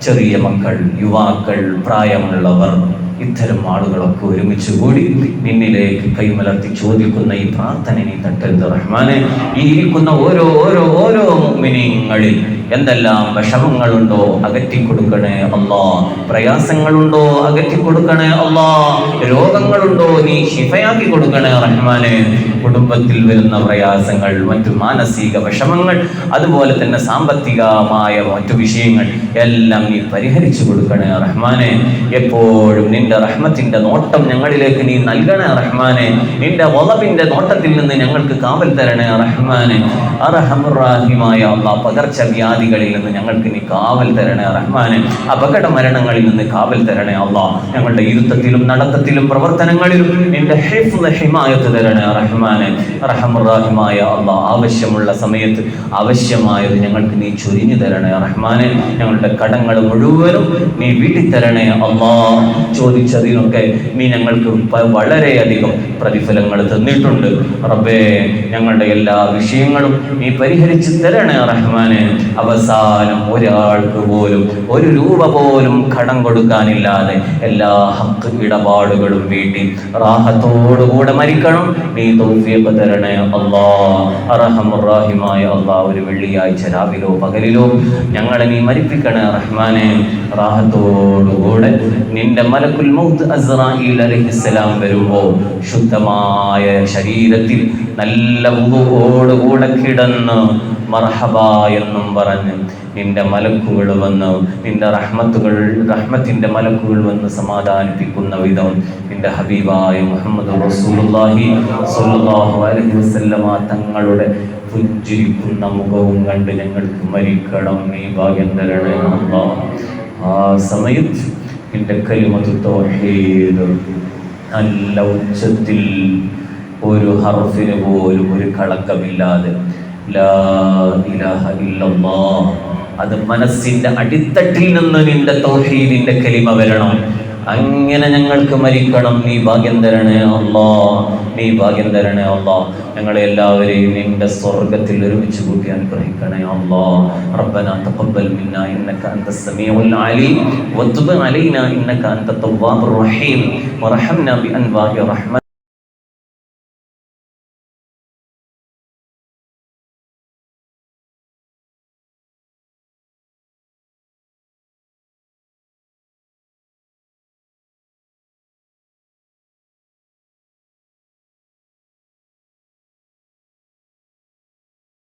ചെറിയ മക്കൾ, യുവാക്കൾ, പ്രായമുള്ളവർ, ഇത്തരം ആളുകളൊക്കെ ഒരുമിച്ച് കൂടി നിന്നിലേക്ക് കൈമലർത്തി ചോദിക്കുന്ന ഈ പ്രാർത്ഥന നീ തട്ടരുത് റഹ്മാനെ. ഈ ഇരിക്കുന്ന ഓരോ മുഅ്മിനീങ്ങളിൽ എന്തെല്ലാം വിഷമങ്ങളുണ്ടോ അകറ്റിക്കൊടുക്കണേ അല്ലാ, പ്രയാസങ്ങളുണ്ടോ അകറ്റിക്കൊടുക്കണേ അല്ലാ, രോഗങ്ങളുണ്ടോ നീ ശിഫയാക്കി കൊടുക്കണേ റഹ്മാനെ. കുടുംബത്തിൽ വരുന്ന പ്രയാസങ്ങൾ, മറ്റു മാനസിക വിഷമങ്ങൾ, അതുപോലെ തന്നെ സാമ്പത്തികമായ മറ്റു വിഷയങ്ങൾ എല്ലാം നീ പരിഹരിച്ചു കൊടുക്കണേ റഹ്മാനെ. എപ്പോഴും നിന്റെ റഹ്മത്തിന്റെ നോട്ടം ഞങ്ങളിലേക്ക് നീ നൽകണേ റഹ്മാനെ. നിന്റെ വളവിന്റെ നോട്ടത്തിൽ നിന്ന് ഞങ്ങൾക്ക് കാവൽ തരണേ റഹ്മാനെ. അർഹമുർ റഹീമായ അല്ലാഹ്, പകർച്ചവ്യാധികളിൽ നിന്ന് ഞങ്ങൾക്ക് നീ കാവൽ തരണേ റഹ്മാനെ. അപകട മരണങ്ങളിൽ നിന്ന് കാവൽ തരണേ അല്ലാഹ്. ഞങ്ങളുടെ ഇരുത്തത്തിലും നടത്തത്തിലും പ്രവർത്തനങ്ങളിലും നിന്റെ ഹിഫ്ള് ഹിമായത്ത് തരണേ റഹ്മാനെ. അർഹമുർ റഹീമായ അല്ലാഹ്, ആവശ്യമുള്ള സമയത്ത് ആവശ്യമായത് ഞങ്ങൾക്ക് നീ ചൊരിഞ്ഞു തരണേ റഹ്മാനെ. ഞങ്ങളുടെ കടങ്ങൾ മുഴുവനും നീ വീട്ടിത്തരണേ അല്ലാഹ്. ചോദിച്ചതിനൊക്കെ നീ ഞങ്ങൾക്ക് വളരെയധികം പ്രതിഫലങ്ങൾ തന്നിട്ടുണ്ട് റബ്ബേ. ഞങ്ങളുടെ എല്ലാ വിഷയങ്ങളും നീ പരിഹരിച്ചു തരണേ റഹ്മാനെ. അവസാനം ഒരാൾക്ക് പോലും ഒരു രൂപ പോലും കടം കൊടുക്കാനില്ലാതെ എല്ലാ ഹക്ക് ഇടപാടുകളും വീട്ടി റാഹത്തോടുകൂടെ മരിക്കണം നീ തൗഫീഖ് തരണേ അല്ലാഹ്. അർഹമുർ റഹീമായ അല്ലാഹ്, ഒരു വെള്ളിയാഴ്ച രാവിലോ പകലിലോ ഞങ്ങളെ നീ മരിപ്പിക്കണേ റഹ്മാനെ. റാഹത്തോടുകൂടെ നിന്റെ മലക്കുൽ മൗത്ത് അസ്റായീൽ അലൈഹിസ്സലാം വരുമ്പോൾ ശുദ്ധമായ ശരീരത്തിൽ നല്ല വുളൂഓടുകൂടെ കിടന്ന് മർഹബ എന്നും പറഞ്ഞ് നിന്റെ മലക്കുകൾ വന്ന്, നിന്റെ റഹ്മത്തിന്റെ മലക്കുകൾ വന്ന് സമാധാനിപ്പിക്കുന്ന വിധം നിന്റെ ഹബീബായ മുഹമ്മദ് റസൂലുള്ളാഹി സ്വല്ലല്ലാഹു അലൈഹി വസല്ലമ തങ്ങളുടെ പുഞ്ചിരിക്കുന്ന മുഖവും കണ്ട് ഞങ്ങൾക്ക് മരിക്കണം നീ ഭാഗ്യം തരണേ അല്ലാഹ്. ആ സമയത്ത് നിന്റെ കലിമത്ത് തൗഹീദ് നല്ല ഉച്ചത്തിൽ ഒരു ഹർഫിന് പോലും ഒരു കളങ്കമില്ലാതെ ലാ ഇലാഹ ഇല്ലല്ലാഹ്, അത് മനസ്സിന്റെ അടിത്തട്ടിൽ നിന്ന് നിന്റെ തൗഹീദിന്റെ കലിമ വരണം. അങ്ങനെ ഞങ്ങൾക്ക് മരിക്കണം നീ ഭാഗ്യം തരണേ അല്ലാഹ്. നീ ഭാഗ്യം തരണേ അല്ലാഹ്. ഞങ്ങളെ എല്ലാവരെയും നിന്റെ സ്വർഗ്ഗത്തിൽ ഒരുമിച്ച് കൂട്ടി അനുഗ്രഹിക്കണേ അല്ലാഹ്. റബ്ബനാ തഖബ്ബൽ മിന്നാ ഇന്നക അൻതസ് സമീഉൽ അലീം വതുബ് അലൈനാ ഇന്നക അൻതത് തവ്വാബുർ റഹീം വറഹംനാ ബിഅൻവാഇ റഹ്മ